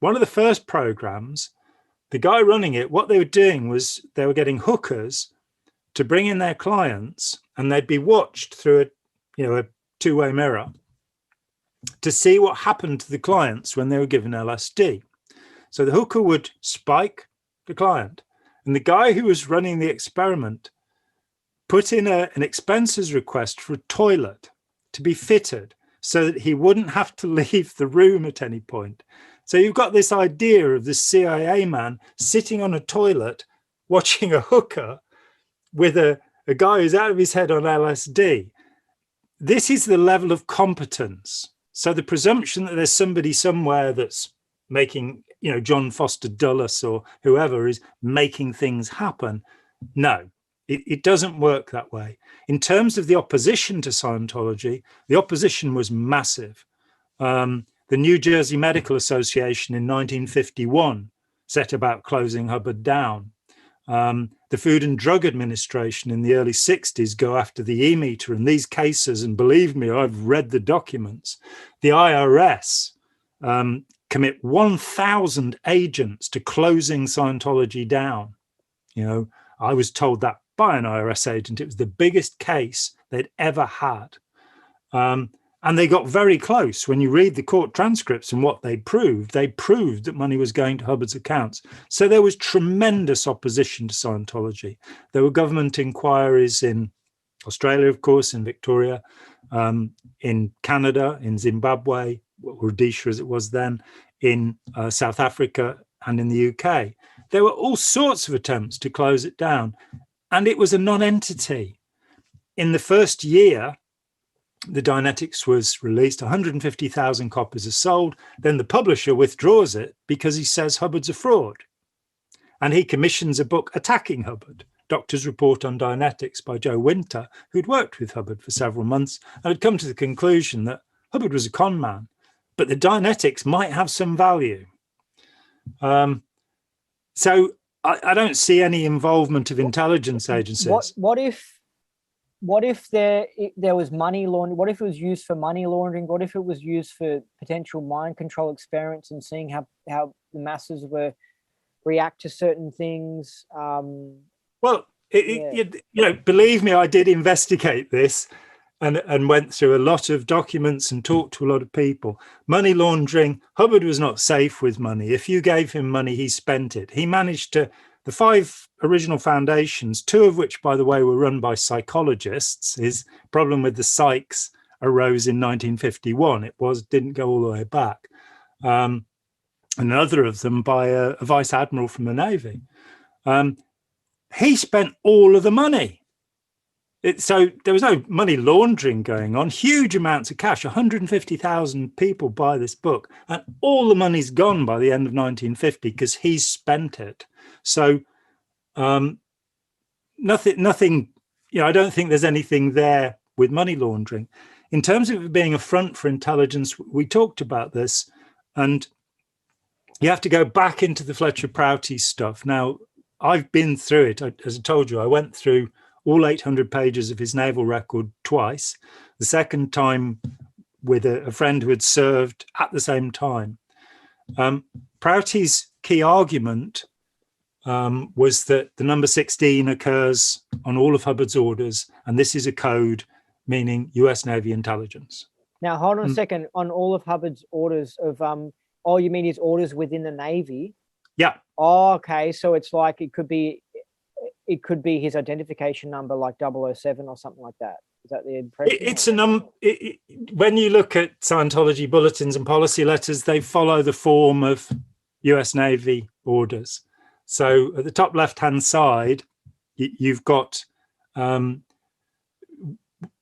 one of the first programs, the guy running it, what they were doing was they were getting hookers to bring in their clients, and they'd be watched through a two-way mirror to see what happened to the clients when they were given LSD. So the hooker would spike the client, and the guy who was running the experiment put in an expenses request for a toilet to be fitted so that he wouldn't have to leave the room at any point. So you've got this idea of the CIA man sitting on a toilet watching a hooker with a guy who's out of his head on LSD. This is the level of competence. So the presumption that there's somebody somewhere that's making, John Foster Dulles or whoever is making things happen. No, it doesn't work that way. In terms of the opposition to Scientology, the opposition was massive. The New Jersey Medical Association in 1951 set about closing Hubbard down. The Food and Drug Administration in the early 60s go after the e-meter in these cases, and believe me, I've read the documents. The IRS commit 1,000 agents to closing Scientology down. I was told that by an IRS agent. It was the biggest case they'd ever had. And they got very close. When you read the court transcripts and what they proved that money was going to Hubbard's accounts. So there was tremendous opposition to Scientology. There were government inquiries in Australia, of course, in Victoria, in Canada, in Zimbabwe, Rhodesia as it was then, in South Africa and in the UK. There were all sorts of attempts to close it down, and it was a non-entity. In the first year, the Dianetics was released, 150,000 copies are sold. Then the publisher withdraws it because he says Hubbard's a fraud. And he commissions a book attacking Hubbard, Doctor's Report on Dianetics by Joe Winter, who'd worked with Hubbard for several months and had come to the conclusion that Hubbard was a con man, but the Dianetics might have some value. So I don't see any involvement of intelligence agencies. What if what if there was money laundering? What if it was used for money laundering? What if it was used for potential mind control experiments and seeing how the masses were react to certain things? Well, believe me, I did investigate this and went through a lot of documents and talked to a lot of people. Money laundering, Hubbard was not safe with money. If you gave him money, he spent it. He managed to, the 5 original foundations, 2 of which, by the way, were run by psychologists. His problem with the psychs arose in 1951. It didn't go all the way back. Another of them by a vice admiral from the Navy. He spent all of the money. So there was no money laundering going on, huge amounts of cash, 150,000 people buy this book, and all the money's gone by the end of 1950 because he's spent it. So nothing, I don't think there's anything there with money laundering. In terms of it being a front for intelligence, we talked about this, and you have to go back into the Fletcher Prouty stuff. Now, I've been through it. As I told you, I went through all 800 pages of his naval record twice, the second time with a friend who had served at the same time. Prouty's key argument was that the number 16 occurs on all of Hubbard's orders, and this is a code meaning US Navy intelligence. Now, hold on a second. On all of Hubbard's orders of, you mean his orders within the Navy? Yeah. Oh, okay. So it's like it could be his identification number, like 007 or something like that. Is that the impression? It's a number. When you look at Scientology bulletins and policy letters, they follow the form of US Navy orders. So at the top left-hand side, you've got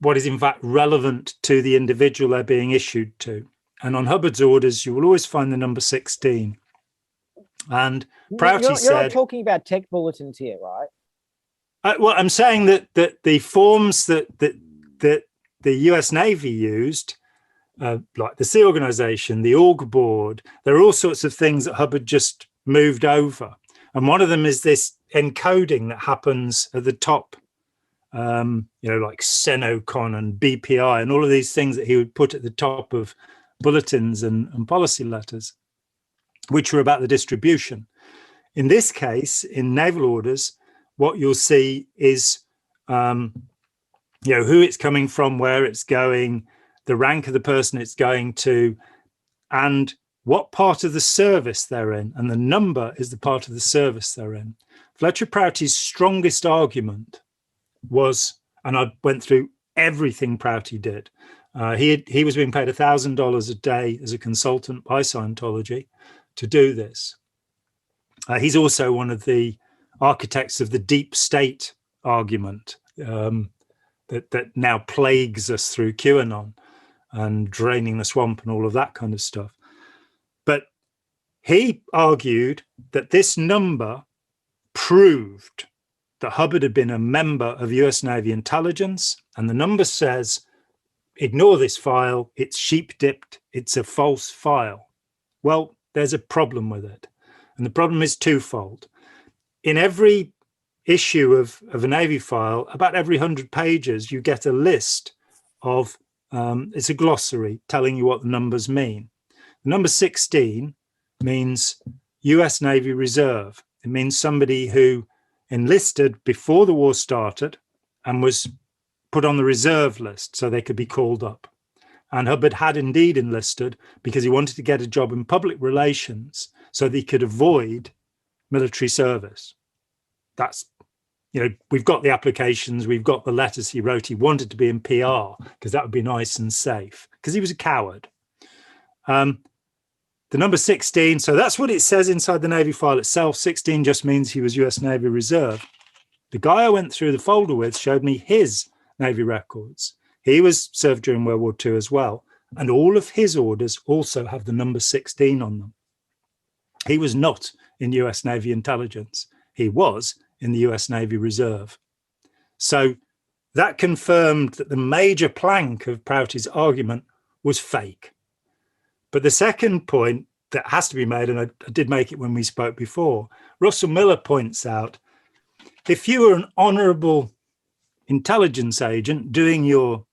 what is in fact relevant to the individual they're being issued to. And on Hubbard's orders, you will always find the number 16. And Prouty said... You're not talking about tech bulletins here, right? Well, I'm saying that the forms that the US Navy used, like the Sea Organization, the Org Board, there are all sorts of things that Hubbard just moved over. And one of them is this encoding that happens at the top, like Senocon and BPI and all of these things that he would put at the top of bulletins and policy letters, which were about the distribution. In this case, in naval orders, what you'll see is, who it's coming from, where it's going, the rank of the person it's going to, and what part of the service they're in. And the number is the part of the service they're in. Fletcher Prouty's strongest argument was, and I went through everything Prouty did. He was being paid $1,000 a day as a consultant by Scientology to do this. He's also one of the architects of the deep state argument that now plagues us through QAnon and draining the swamp and all of that kind of stuff. But he argued that this number proved that Hubbard had been a member of US Navy intelligence, and the number says, ignore this file, it's sheep dipped, it's a false file. Well, there's a problem with it. And the problem is twofold. In every issue of a Navy file, about every 100 pages, you get a list of, it's a glossary telling you what the numbers mean. The number 16 means US Navy Reserve. It means somebody who enlisted before the war started and was put on the reserve list so they could be called up. And Hubbard had indeed enlisted because he wanted to get a job in public relations so that he could avoid military service. That's, we've got the applications, we've got the letters he wrote. He wanted to be in PR because that would be nice and safe because he was a coward. The number 16, so that's what it says inside the Navy file itself. 16 just means he was US Navy Reserve. The guy I went through the folder with showed me his Navy records. He was served during World War II as well. And all of his orders also have the number 16 on them. He was not in US Navy intelligence. He was in the US Navy Reserve. So that confirmed that the major plank of Prouty's argument was fake. But the second point that has to be made, and I did make it when we spoke before, Russell Miller points out, if you were an honorable intelligence agent doing your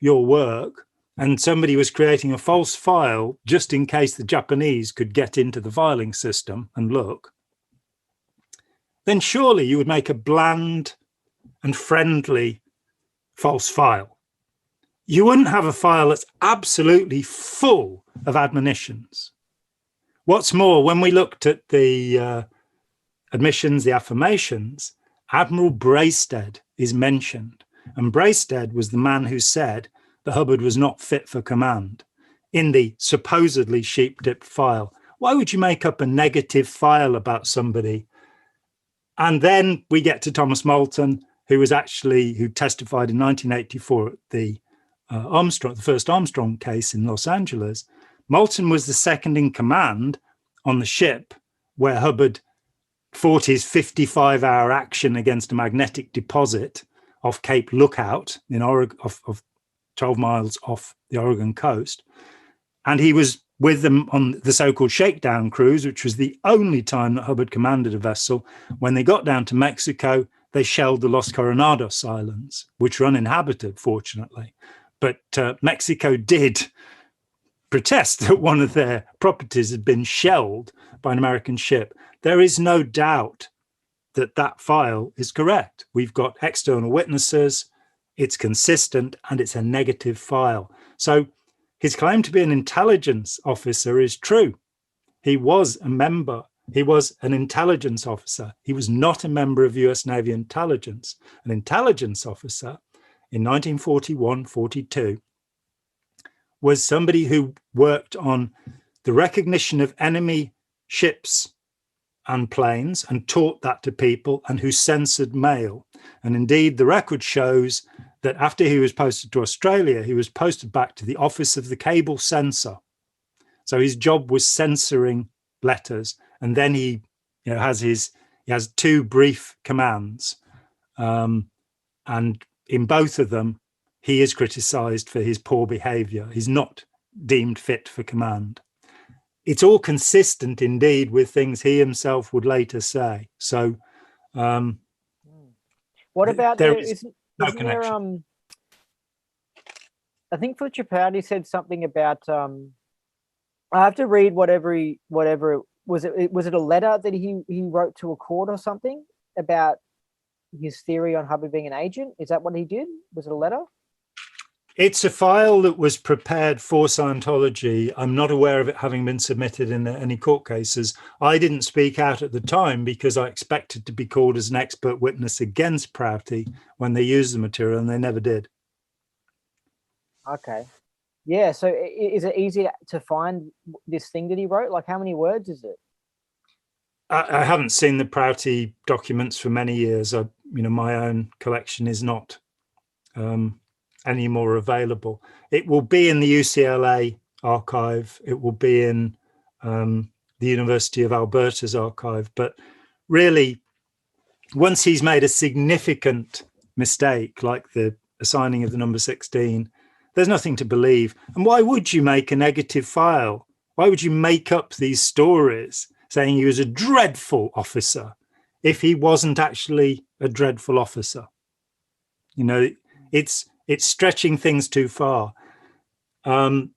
work, and somebody was creating a false file just in case the Japanese could get into the filing system and look, then surely you would make a bland and friendly false file. You wouldn't have a file that's absolutely full of admonitions. What's more, when we looked at the admissions, the affirmations, Admiral Braisted is mentioned. And Braisted was the man who said that Hubbard was not fit for command in the supposedly sheep-dipped file. Why would you make up a negative file about somebody? And then we get to Thomas Moulton, who testified in 1984 at the first Armstrong case in Los Angeles. Moulton was the second in command on the ship where Hubbard fought his 55-hour action against a magnetic deposit off Cape Lookout in Oregon, of 12 miles off the Oregon coast. And he was with them on the so-called shakedown cruise, which was the only time that Hubbard commanded a vessel. When they got down to Mexico, they shelled the Los Coronados Islands, which are uninhabited, fortunately. But Mexico did protest that one of their properties had been shelled by an American ship. There is no doubt that that file is correct. We've got external witnesses, it's consistent, and it's a negative file. So his claim to be an intelligence officer is true. He was a member. He was an intelligence officer. He was not a member of US Navy intelligence. An intelligence officer in 1941-42 was somebody who worked on the recognition of enemy ships and planes and taught that to people, and who censored mail. And indeed, the record shows that after he was posted to Australia, he was posted back to the office of the cable censor. So his job was censoring letters. And then he has two brief commands. And in both of them, he is criticized for his poor behavior. He's not deemed fit for command. It's all consistent indeed with things he himself would later say. So what about there there is isn't no isn't there connection. I think Fletcher Prouty said something about I have to read whatever was it a letter that he wrote to a court or something about his theory on Hubbard being an agent? Is that what he did? Was it a letter? It's a file that was prepared for Scientology. I'm not aware of it having been submitted in any court cases. I didn't speak out at the time because I expected to be called as an expert witness against Prouty when they used the material, and they never did. Okay. Yeah, so is it easy to find this thing that he wrote? Like, how many words is it? I haven't seen the Prouty documents for many years. My own collection is not any more available. It will be in the UCLA archive. It will be in the University of Alberta's archive. But really, once he's made a significant mistake, like the assigning of the number 16, there's nothing to believe. And why would you make a negative file? Why would you make up these stories saying he was a dreadful officer if he wasn't actually a dreadful officer? It's stretching things too far. But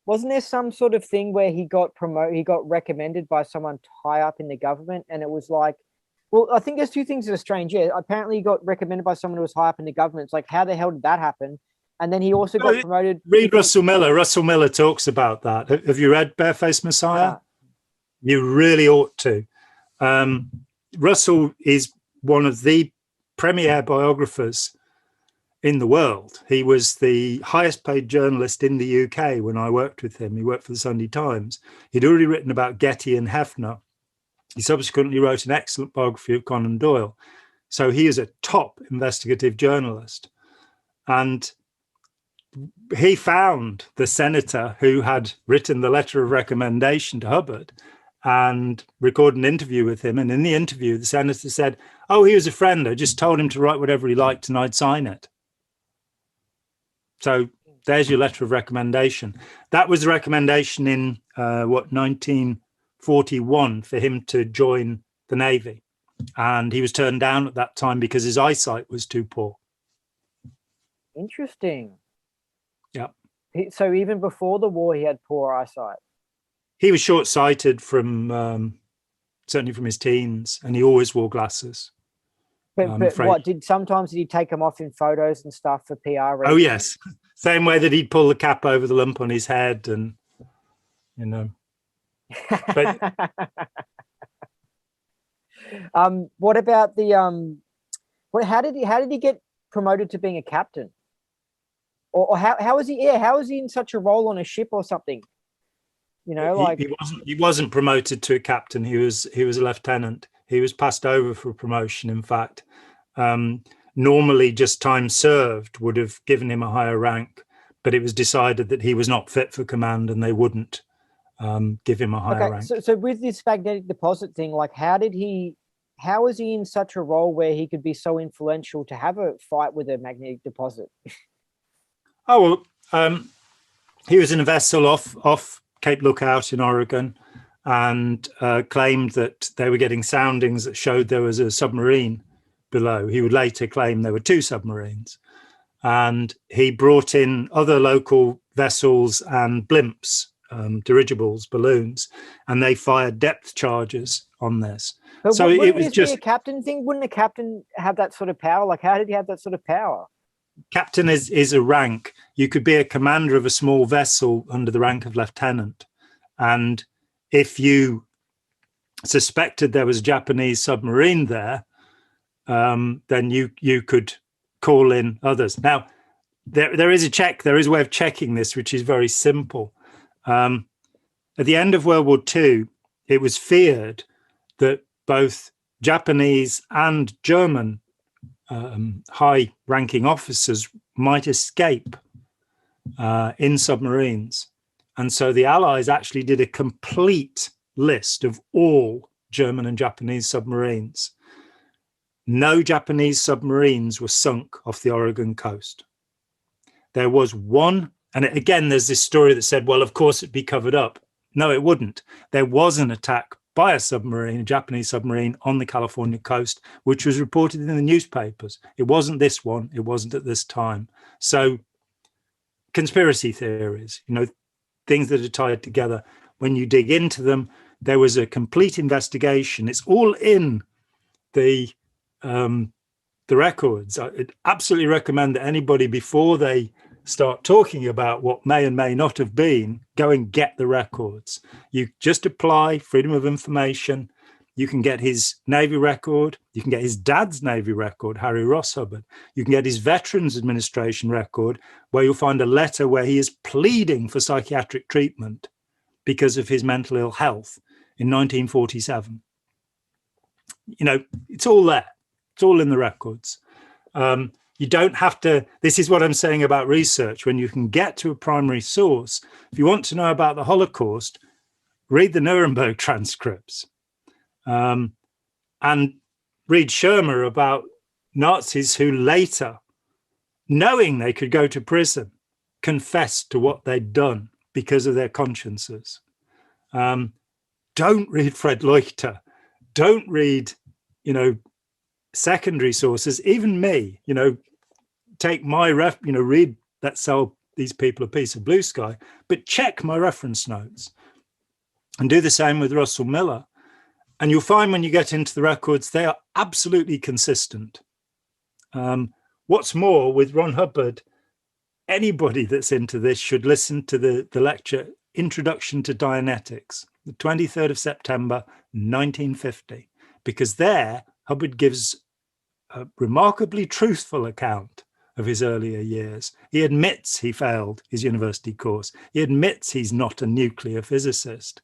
wasn't there some sort of thing where he got promoted, he got recommended by someone high up in the government, and it was like, well, I think there's two things that are strange. Yeah, apparently he got recommended by someone who was high up in the government. It's like, how the hell did that happen? And then he also got promoted. Read Russell Miller. Russell Miller talks about that. Have you read Barefaced Messiah? You really ought to. Russell is one of the premier biographers in the world. He was the highest paid journalist in the UK when I worked with him. He worked for the Sunday Times. He'd already written about Getty and Hefner. He subsequently wrote an excellent biography of Conan Doyle. So he is a top investigative journalist. And he found the senator who had written the letter of recommendation to Hubbard and recorded an interview with him. And in the interview, the senator said, "Oh, he was a friend. I just told him to write whatever he liked and I'd sign it." So there's your letter of recommendation. That was the recommendation in 1941 for him to join the Navy. and he was turned down at that time because his eyesight was too poor. Interesting. Yeah. So even before the war, he had poor eyesight. He was short-sighted from certainly from his teens, and he always wore glasses. But what sometimes did he take them off in photos and stuff for PR reasons? Oh yes, same way that he'd pull the cap over the lump on his head, and you know. But what about the how did he get promoted to being a captain? Or how is he? Yeah, how is he in such a role on a ship or something? You know, like he wasn't promoted to a captain. He was a lieutenant. He was passed over for promotion. In fact, normally just time served would have given him a higher rank, but it was decided that he was not fit for command, and they wouldn't give him a higher rank. So with this magnetic deposit thing, like how is he in such a role where he could be so influential to have a fight with a magnetic deposit? Oh well, he was in a vessel off Cape Lookout in Oregon, and claimed that they were getting soundings that showed there was a submarine below. He would later claim there were two submarines, and he brought in other local vessels and blimps, dirigibles, balloons, and they fired depth charges on this. But so it was just a captain thing. Wouldn't a captain have that sort of power? Like, how did he have that sort of power? Captain is a rank. You could be a commander of a small vessel under the rank of lieutenant, and if you suspected there was a Japanese submarine there, then you could call in others. Now, there is a way of checking this, which is very simple. At the end of World War II, it was feared that both Japanese and German high-ranking officers might escape in submarines. And so the Allies actually did a complete list of all German and Japanese submarines. No Japanese submarines were sunk off the Oregon coast. There was one, and again, there's this story that said, well, of course it'd be covered up. No, it wouldn't. There was an attack by a submarine, a Japanese submarine on the California coast, which was reported in the newspapers. It wasn't this one. It wasn't at this time. So conspiracy theories, things that are tied together, when you dig into them, there was a complete investigation. It's all in the records. I'd absolutely recommend that anybody, before they start talking about what may and may not have been, go and get the records. You just apply Freedom of Information. You can get his Navy record. You can get his dad's Navy record, Harry Ross Hubbard. You can get his Veterans Administration record, where you'll find a letter where he is pleading for psychiatric treatment because of his mental ill health in 1947. It's all there. It's all in the records. You don't have to, this is what I'm saying about research, when you can get to a primary source. If you want to know about the Holocaust, read the Nuremberg transcripts, and read Schirmer about Nazis who later, knowing they could go to prison, confessed to what they'd done because of their consciences. Don't read Fred Leuchter. Don't read, secondary sources. Even me, take my read Let's Sell These People a Piece of Blue Sky, but check my reference notes, and do the same with Russell Miller. And you'll find when you get into the records, they are absolutely consistent. What's more, with Ron Hubbard, anybody that's into this should listen to the lecture, Introduction to Dianetics, the 23rd of September, 1950, because there Hubbard gives a remarkably truthful account of his earlier years. He admits he failed his university course. He admits he's not a nuclear physicist.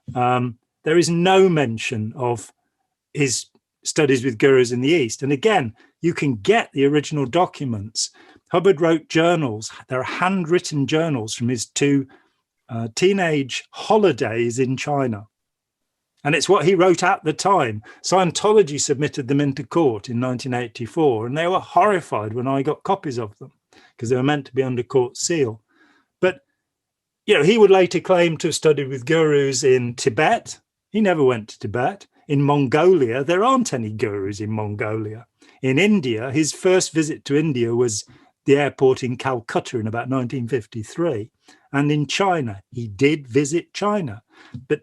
There is no mention of his studies with gurus in the East. And again, you can get the original documents. Hubbard wrote journals. There are handwritten journals from his two teenage holidays in China. And it's what he wrote at the time. Scientology submitted them into court in 1984, and they were horrified when I got copies of them because they were meant to be under court seal. But, he would later claim to have studied with gurus in Tibet. He never went to Tibet. in Mongolia, there aren't any gurus in Mongolia. In India, his first visit to India was the airport in Calcutta in about 1953. And in China, he did visit China. But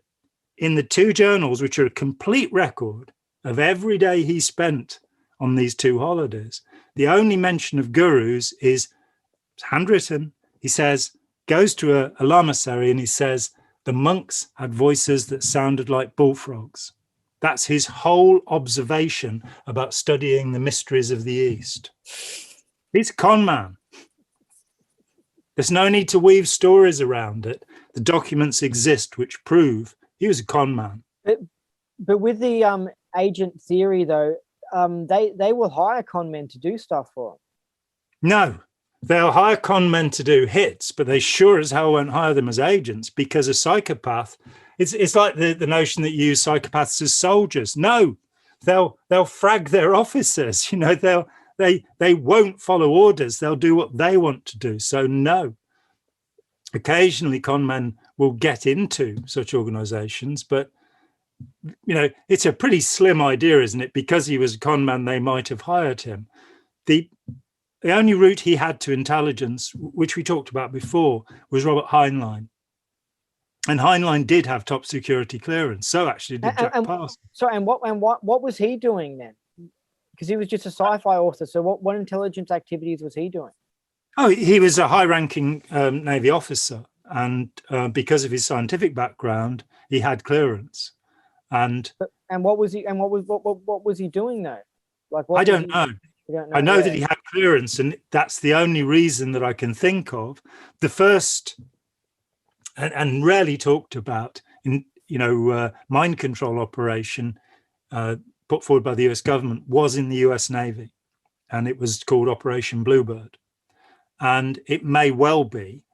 in the two journals, which are a complete record of every day he spent on these two holidays, the only mention of gurus is handwritten. He says, goes to a lamasery and he says, the monks had voices that sounded like bullfrogs. That's his whole observation about studying the mysteries of the East. He's a con man. There's no need to weave stories around it. The documents exist which prove he was a con man. But with the agent theory, though, they will hire con men to do stuff for them. No, they'll hire con men to do hits, but they sure as hell won't hire them as agents, because a psychopath, it's like the notion that you use psychopaths as soldiers. No, they'll frag their officers. You know, they won't follow orders. They'll do what they want to do. So no. Occasionally con men will get into such organizations, but you know, it's a pretty slim idea, isn't it? Because he was a con man, they might have hired him. The only route he had to intelligence, which we talked about before, was Robert Heinlein. And Heinlein did have top security clearance. So actually did Jack Parsons. So and what was he doing then? Because he was just a sci-fi author. So what intelligence activities was he doing? Oh, he was a high-ranking Navy officer, and because of his scientific background, he had clearance. And what was he doing though? Like I don't know. I know that he had clearance, and that's the only reason that I can think of. The first and rarely talked about mind control operation put forward by the US government was in the US Navy, and it was called Operation Bluebird. And it may well be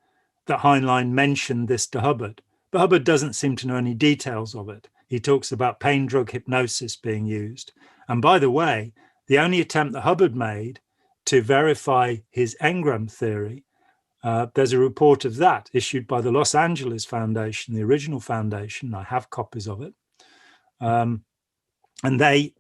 that Heinlein mentioned this to Hubbard, but Hubbard doesn't seem to know any details of it. He talks about pain drug hypnosis being used. And by the way, the only attempt that Hubbard made to verify his engram theory, there's a report of that issued by the Los Angeles Foundation, the original foundation. I have copies of it. And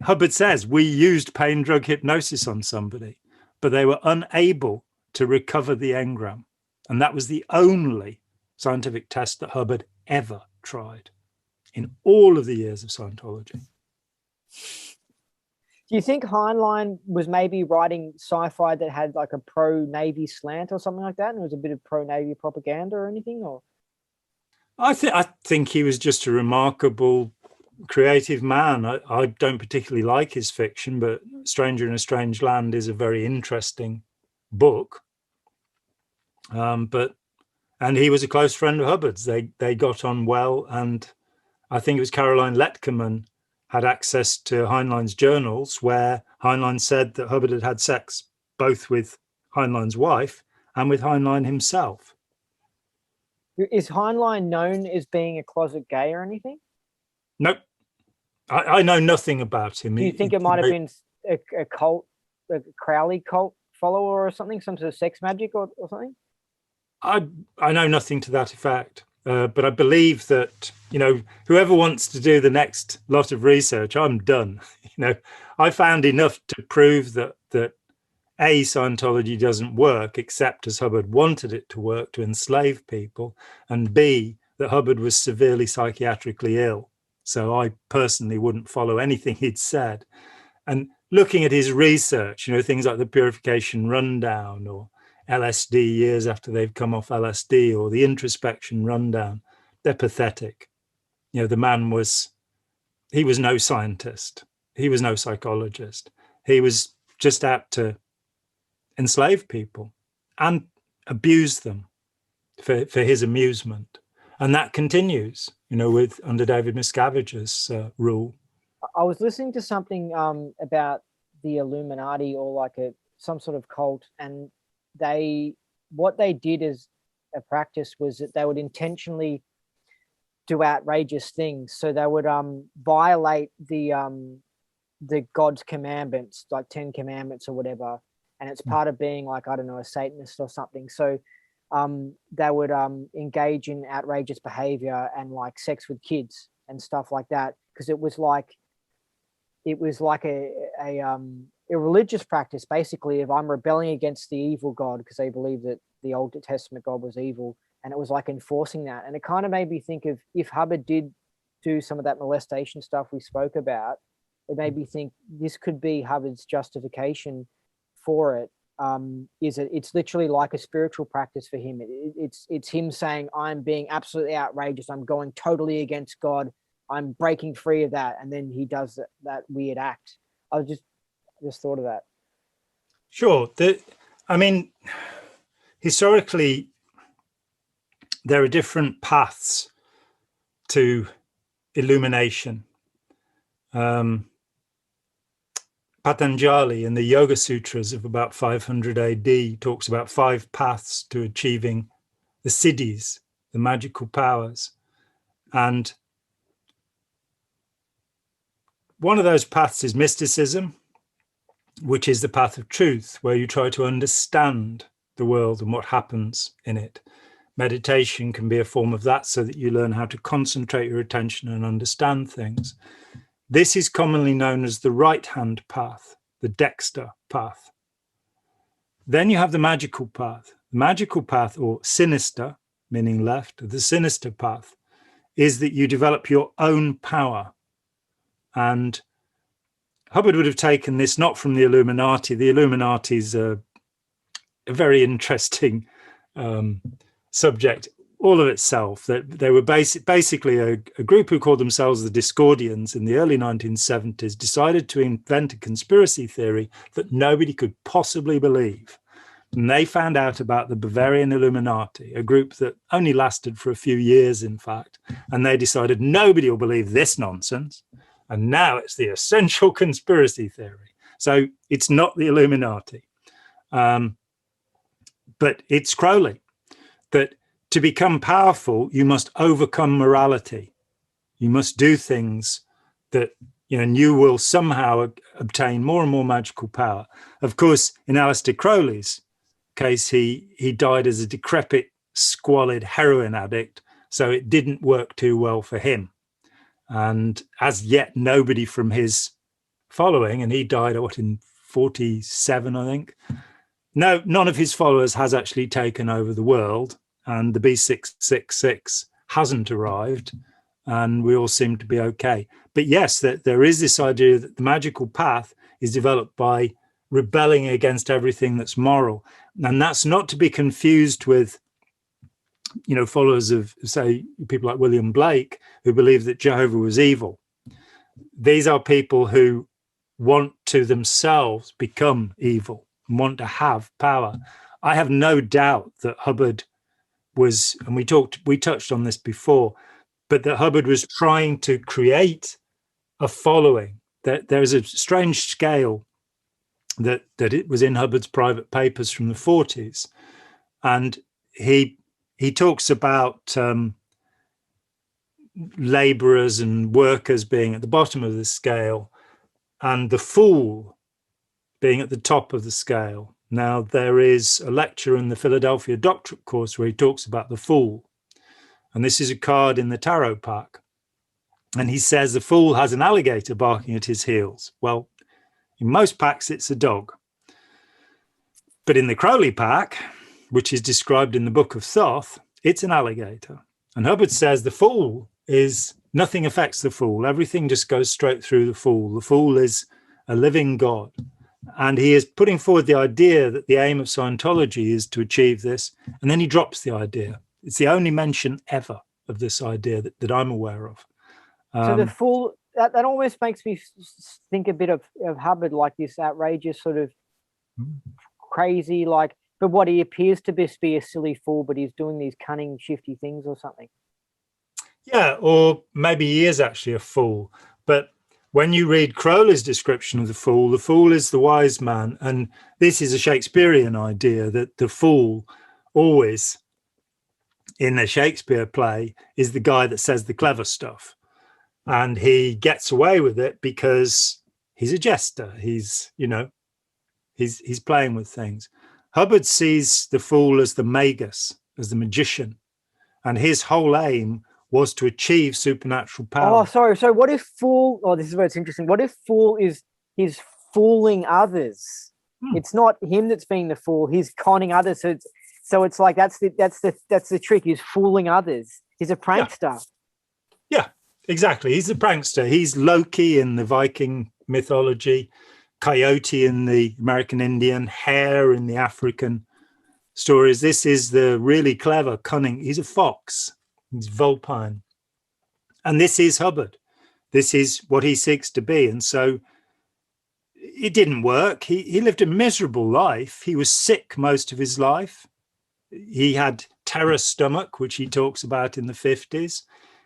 Hubbard says, we used pain drug hypnosis on somebody, but they were unable to recover the engram. And that was the only scientific test that Hubbard ever tried in all of the years of Scientology. Do you think Heinlein was maybe writing sci-fi that had like a pro-Navy slant or something like that, and it was a bit of pro-Navy propaganda or anything? Or I think he was just a remarkable creative man. I don't particularly like his fiction, but Stranger in a Strange Land is a very interesting book. And he was a close friend of Hubbard's. They got on well, and I think it was Caroline Letkeman had access to Heinlein's journals, where Heinlein said that Hubbard had had sex both with Heinlein's wife and with Heinlein himself. Is Heinlein known as being a closet gay or anything? Nope. I know nothing about him. Do you think it might have been a cult, a Crowley cult follower or something, some sort of sex magic or something? I know nothing to that effect. But I believe that, whoever wants to do the next lot of research, I'm done. I found enough to prove that A, Scientology doesn't work except as Hubbard wanted it to work, to enslave people, and B, that Hubbard was severely psychiatrically ill. So I personally wouldn't follow anything he'd said. And looking at his research, things like the Purification Rundown or LSD years after they've come off LSD, or the Introspection Rundown, they're pathetic. The man was no scientist. He was no psychologist. He was just out to enslave people and abuse them for his amusement. And that continues, with under David Miscavige's rule. I was listening to something about the Illuminati or like some sort of cult, and what they did as a practice was that they would intentionally do outrageous things. So they would violate the God's commandments, like 10 commandments or whatever, and it's part of being like, I don't know, a Satanist or something. So they would engage in outrageous behavior and like sex with kids and stuff like that, because it was like it was like a religious practice, basically, of I'm rebelling against the evil God because they believed that the Old Testament God was evil, and it was like enforcing that. And it kind of made me think of, if Hubbard did do some of that molestation stuff we spoke about, it made me think this could be Hubbard's justification for it. It's literally like a spiritual practice for him. It's him saying, I'm being absolutely outrageous, I'm going totally against God, I'm breaking free of that, and then he does that weird act. I just thought of that. Sure. I mean, historically, there are different paths to illumination. Patanjali in the Yoga Sutras of about 500 AD talks about 5 paths to achieving the siddhis, the magical powers. And one of those paths is mysticism, which is the path of truth, where you try to understand the world and what happens in it. Meditation can be a form of that, so that you learn how to concentrate your attention and understand things. This is commonly known as the right-hand path, the Dexter path. Then you have the magical path. The magical path, or sinister, meaning left, the sinister path, is that you develop your own power. And Hubbard would have taken this not from the Illuminati. The Illuminati is a very interesting subject all of itself. That they were basically a group who called themselves the Discordians in the early 1970s, decided to invent a conspiracy theory that nobody could possibly believe. And they found out about the Bavarian Illuminati, a group that only lasted for a few years, in fact. And they decided nobody will believe this nonsense. And now it's the essential conspiracy theory. So it's not the Illuminati, but it's Crowley. That to become powerful, you must overcome morality. You must do things that, and you will somehow obtain more and more magical power. Of course, in Aleister Crowley's case, he died as a decrepit, squalid heroin addict, so it didn't work too well for him. And as yet, nobody from his following, and he died, in 47, I think. No, none of his followers has actually taken over the world, and the B666 hasn't arrived, and we all seem to be okay. But yes, there is this idea that the magical path is developed by rebelling against everything that's moral. And that's not to be confused with, followers of, say, people like William Blake, who believe that Jehovah was evil. These are people who want to themselves become evil and want to have power. I have no doubt that Hubbard was, and we touched on this before, but that Hubbard was trying to create a following. That there is a strange scale that it was in Hubbard's private papers from the 40s, and he talks about laborers and workers being at the bottom of the scale and the fool being at the top of the scale. Now, there is a lecture in the Philadelphia Doctorate course where he talks about the fool. And this is a card in the tarot pack. And he says the fool has an alligator barking at his heels. Well, in most packs, it's a dog. But in the Crowley pack, which is described in the Book of Thoth, it's an alligator. And Hubbard says the fool is, nothing affects the fool. Everything just goes straight through the fool. The fool is a living God. And he is putting forward the idea that the aim of Scientology is to achieve this. And then he drops the idea. It's the only mention ever of this idea that I'm aware of. So the fool, that almost makes me think a bit of Hubbard, like this outrageous sort of crazy, like, but what he appears to be a silly fool, but he's doing these cunning, shifty things or something. Yeah, or maybe he is actually a fool. But when you read Crowley's description of the fool is the wise man. And this is a Shakespearean idea that the fool always, in a Shakespeare play, is the guy that says the clever stuff. And he gets away with it because he's a jester. He's playing with things. Hubbard sees the fool as the magus, as the magician. And his whole aim was to achieve supernatural Oh, power. sorry. So what if fool? Oh, this is where it's interesting. What if fool is he's fooling others? It's not him that's being the fool. He's conning others. So it's like that's the trick. He's fooling others. He's a prankster. Yeah, exactly. He's a prankster. He's Loki in the Viking mythology, Coyote in the American Indian, Hare in the African stories. This is the really clever, cunning. He's a fox. He's vulpine. And this is Hubbard. This is what he seeks to be. And so it didn't work. He lived a miserable life. He was sick most of his life. He had terror stomach, which he talks about in the 50s.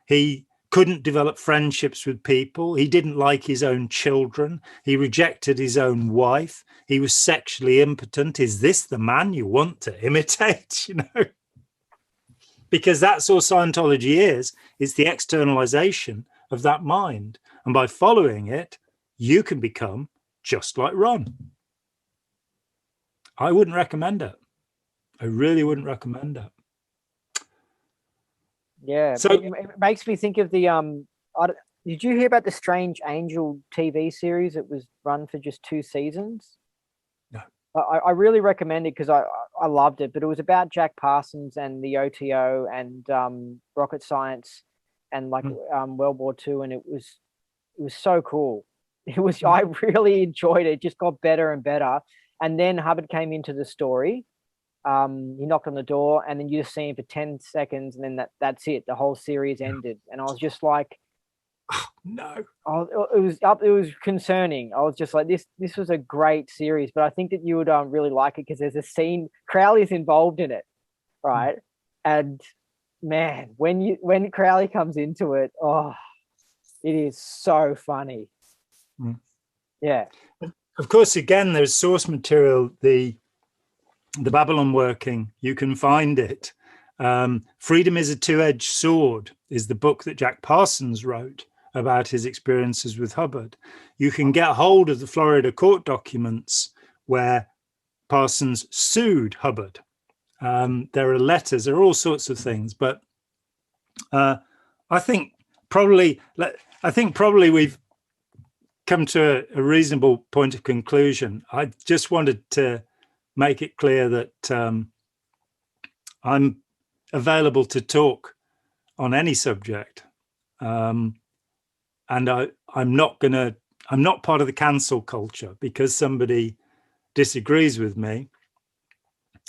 He couldn't develop friendships with people. He didn't like his own children. He rejected his own wife. He was sexually impotent. Is this the man you want to imitate? You know, because that's all Scientology is. It's the externalization of that mind. And by following it, you can become just like Ron. I wouldn't recommend it. I really wouldn't recommend it. Yeah, So it makes me think of the did you hear about the Strange Angel TV series? It was run for just 2 seasons. No. I really recommend it because I loved it. But it was about Jack Parsons and the OTO and rocket science and like World War II, and it was so cool. It was I really enjoyed it. It just got better and better. And then Hubbard came into the story. He knocked on the door, and then you just see him for 10 seconds, and then that's it. The whole series ended, and I was just like, no. It was concerning. I was just like, this was a great series, but I think that you would really like it because there's a scene. Crowley's involved in it, right? And man, when Crowley comes into it, oh, it is so funny. Yeah. Of course, again, there's source material. The Babylon working, you can find it. Freedom is a Two-Edged Sword is the book that Jack Parsons wrote about his experiences with Hubbard. You can get hold of the Florida court documents where Parsons sued Hubbard. There are letters, there are all sorts of things, but I think probably we've come to a reasonable point of conclusion. I just wanted to make it clear that I'm available to talk on any subject, and I'm not part of the cancel culture because somebody disagrees with me.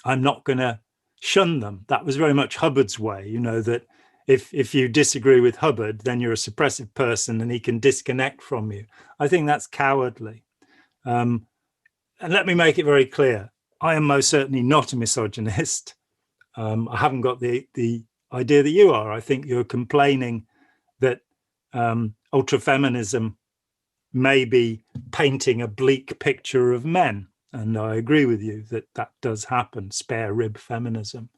I'm not going to shun them. That was very much Hubbard's way, you know, that if you disagree with Hubbard, then you're a suppressive person and he can disconnect from you. I think that's cowardly. And let me make it very clear. I am most certainly not a misogynist. I haven't got the idea that you are. I think you're complaining that ultrafeminism may be painting a bleak picture of men. And I agree with you that does happen, spare rib feminism.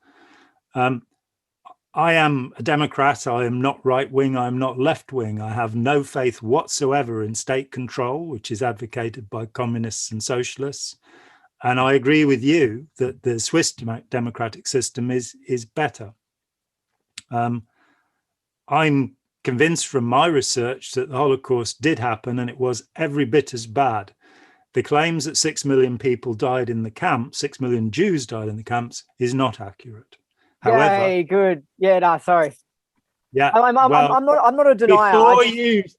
I am a Democrat. I am not right wing. I'm not left wing. I have no faith whatsoever in state control, which is advocated by communists and socialists. And I agree with you that the Swiss democratic system is better. I'm convinced from my research that the Holocaust did happen and it was every bit as bad. The claims that 6 million people died in the camps, 6 million Jews died in the camps, is not accurate. However, yay, good. Yeah, no, sorry. Yeah, I'm not a denier.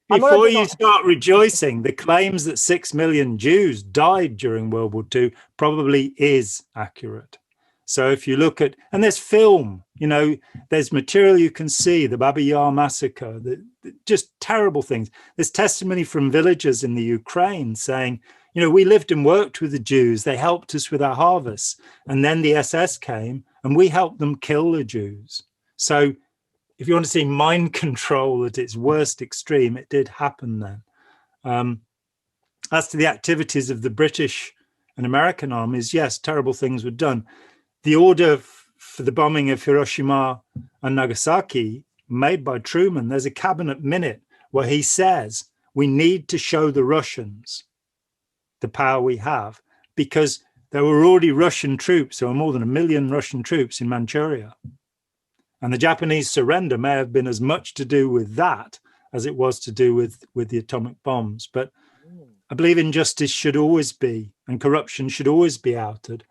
Before you start rejoicing, the claims that 6 million Jews died during World War II probably is accurate. So if you look at, and there's film, you know, there's material you can see, the Baba Yar massacre, just terrible things. There's testimony from villagers in the Ukraine saying, you know, we lived and worked with the Jews. They helped us with our harvests. And then the SS came and we helped them kill the Jews. So if you want to see mind control at its worst extreme, it did happen then. As to the activities of the British and American armies, yes, terrible things were done. The order for the bombing of Hiroshima and Nagasaki made by Truman, there's a cabinet minute where he says, we need to show the Russians the power we have, because there were already Russian troops, there were more than 1 million Russian troops in Manchuria. And the Japanese surrender may have been as much to do with that as it was to do with the atomic bombs. But I believe injustice should always be, and corruption should always be outed.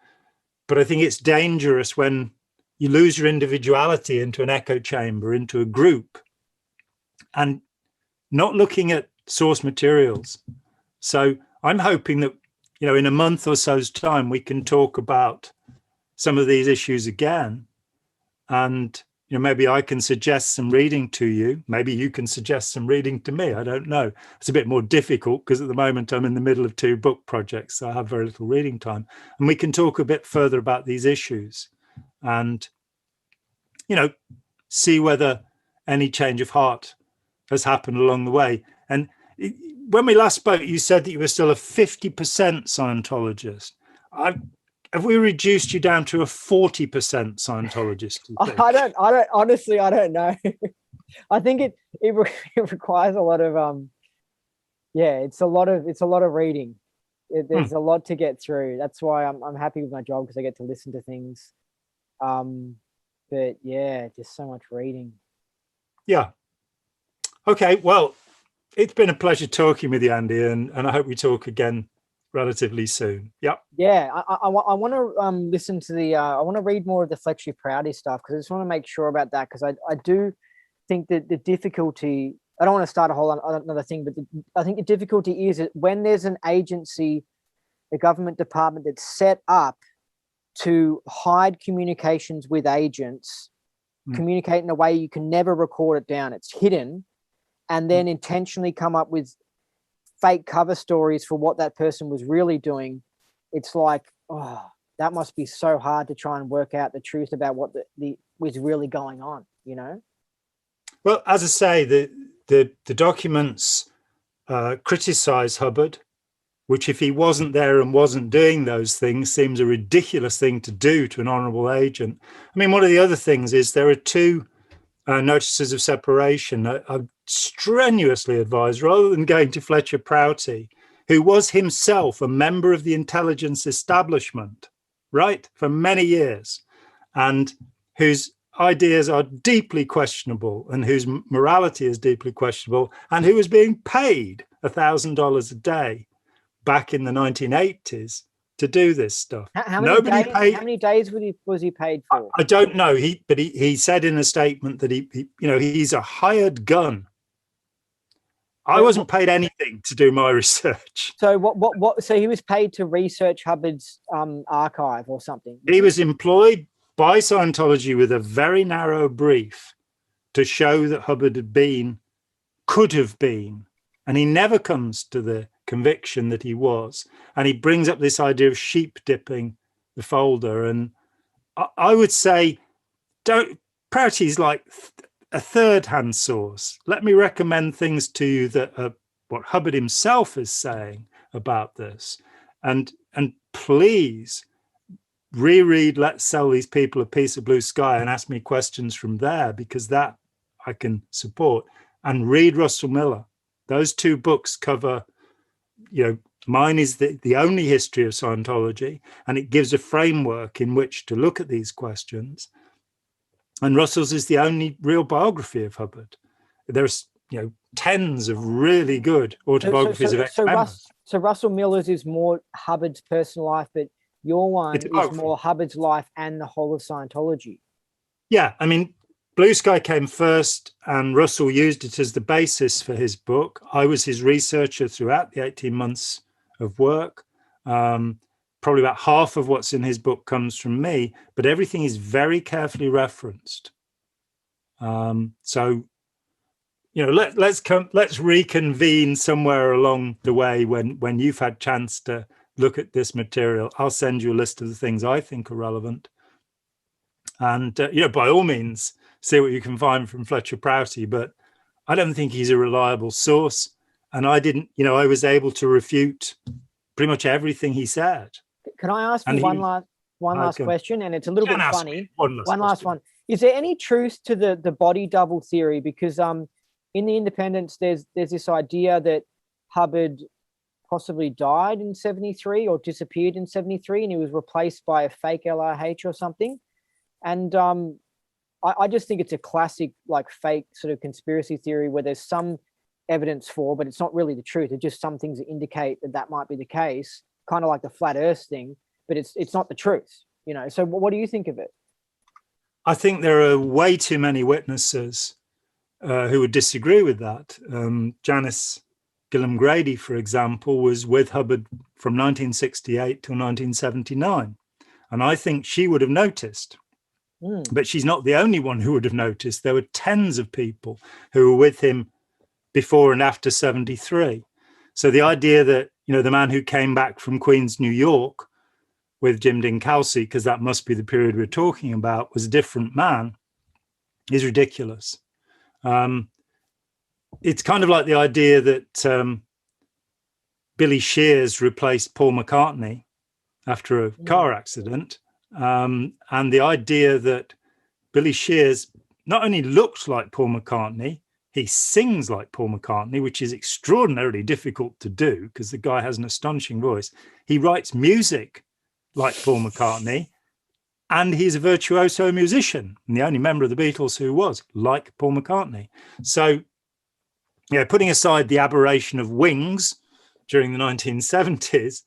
But I think it's dangerous when you lose your individuality into an echo chamber, into a group, and not looking at source materials. So I'm hoping that, in a month or so's time, we can talk about some of these issues again. And, maybe I can suggest some reading to you. Maybe you can suggest some reading to me. I don't know. It's a bit more difficult because at the moment I'm in the middle of 2 book projects, so I have very little reading time. And we can talk a bit further about these issues and, see whether any change of heart has happened along the way. And when we last spoke, you said that you were still a 50% Scientologist. Have we reduced you down to a 40% Scientologist? I don't honestly, I don't know. I think it requires a lot of it's a lot of reading. There's a lot to get through. That's why I'm happy with my job, because I get to listen to things. But yeah, just so much reading. Yeah. Okay, well, it's been a pleasure talking with you, Andy, and I hope we talk again relatively soon. Yep. Yeah, I want to listen to I want to read more of the Fletcher Prouty stuff, because I just want to make sure about that, because I do think that the difficulty, I don't want to start a whole another thing, but I think the difficulty is that when there's an agency, a government department that's set up to hide communications with agents, communicate in a way you can never record it down, it's hidden, and then intentionally come up with fake cover stories for what that person was really doing. It's like, oh, that must be so hard to try and work out the truth about what was really going on, Well, as I say, the documents criticize Hubbard, which, if he wasn't there and wasn't doing those things, seems a ridiculous thing to do to an honorable agent. I mean, one of the other things is there are 2 notices of separation. I strenuously advise, rather than going to Fletcher Prouty, who was himself a member of the intelligence establishment, right, for many years, and whose ideas are deeply questionable and whose morality is deeply questionable, and who was being paid $1,000 a day back in the 1980s to do this stuff. How many days was he paid for? I don't know. He said in a statement that he's a hired gun. I wasn't paid anything to do my research. So what? So he was paid to research Hubbard's archive or something? He was employed by Scientology with a very narrow brief to show that Hubbard could have been, and he never comes to the conviction that he was. And he brings up this idea of sheep dipping the folder. And I would say, Prouty's like a third-hand source. Let me recommend things to you that are what Hubbard himself is saying about this. And please reread Let's Sell These People a Piece of Blue Sky and ask me questions from there, because that I can support. And read Russell Miller. Those 2 books cover, mine is the only history of Scientology, and it gives a framework in which to look at these questions. And Russell's is the only real biography of Hubbard. There's, tens of really good autobiographies of ex-members. So Russell Miller's is more Hubbard's personal life, but your one is more Hubbard's life and the whole of Scientology. Yeah, I mean, Blue Sky came first, and Russell used it as the basis for his book. I was his researcher throughout the 18 months of work. Probably about half of what's in his book comes from me, but everything is very carefully referenced. So, let's reconvene somewhere along the way when you've had chance to look at this material. I'll send you a list of the things I think are relevant, and by all means, see what you can find from Fletcher Prouty. But I don't think he's a reliable source, and I was able to refute pretty much everything he said. Can I ask you one last question? And it's a little bit funny. One last one. Is there any truth to the body double theory? Because in the Independence, there's this idea that Hubbard possibly died in 73 or disappeared in 73, and he was replaced by a fake LRH or something. And I just think it's a classic, like, fake sort of conspiracy theory where there's some evidence for, but it's not really the truth. It's just some things that indicate that that might be the case, kind of like the flat Earth thing, but it's not the truth, you know. So what do you think of it? I think there are way too many witnesses who would disagree with that. Janice Gillum Grady, for example, was with Hubbard from 1968 till 1979. And I think she would have noticed. But she's not the only one who would have noticed. There were tens of people who were with him before and after 73. So the idea that, you know, the man who came back from Queens, New York with Jim Dinkowski, because that must be the period we're talking about, was a different man, is ridiculous. It's kind of like the idea that Billy Shears replaced Paul McCartney after a car accident. And the idea that Billy Shears not only looks like Paul McCartney, he sings like Paul McCartney, which is extraordinarily difficult to do because the guy has an astonishing voice. He writes music like Paul McCartney, and he's a virtuoso musician, and the only member of the Beatles who was like Paul McCartney. So, yeah, putting aside the aberration of Wings during the 1970s,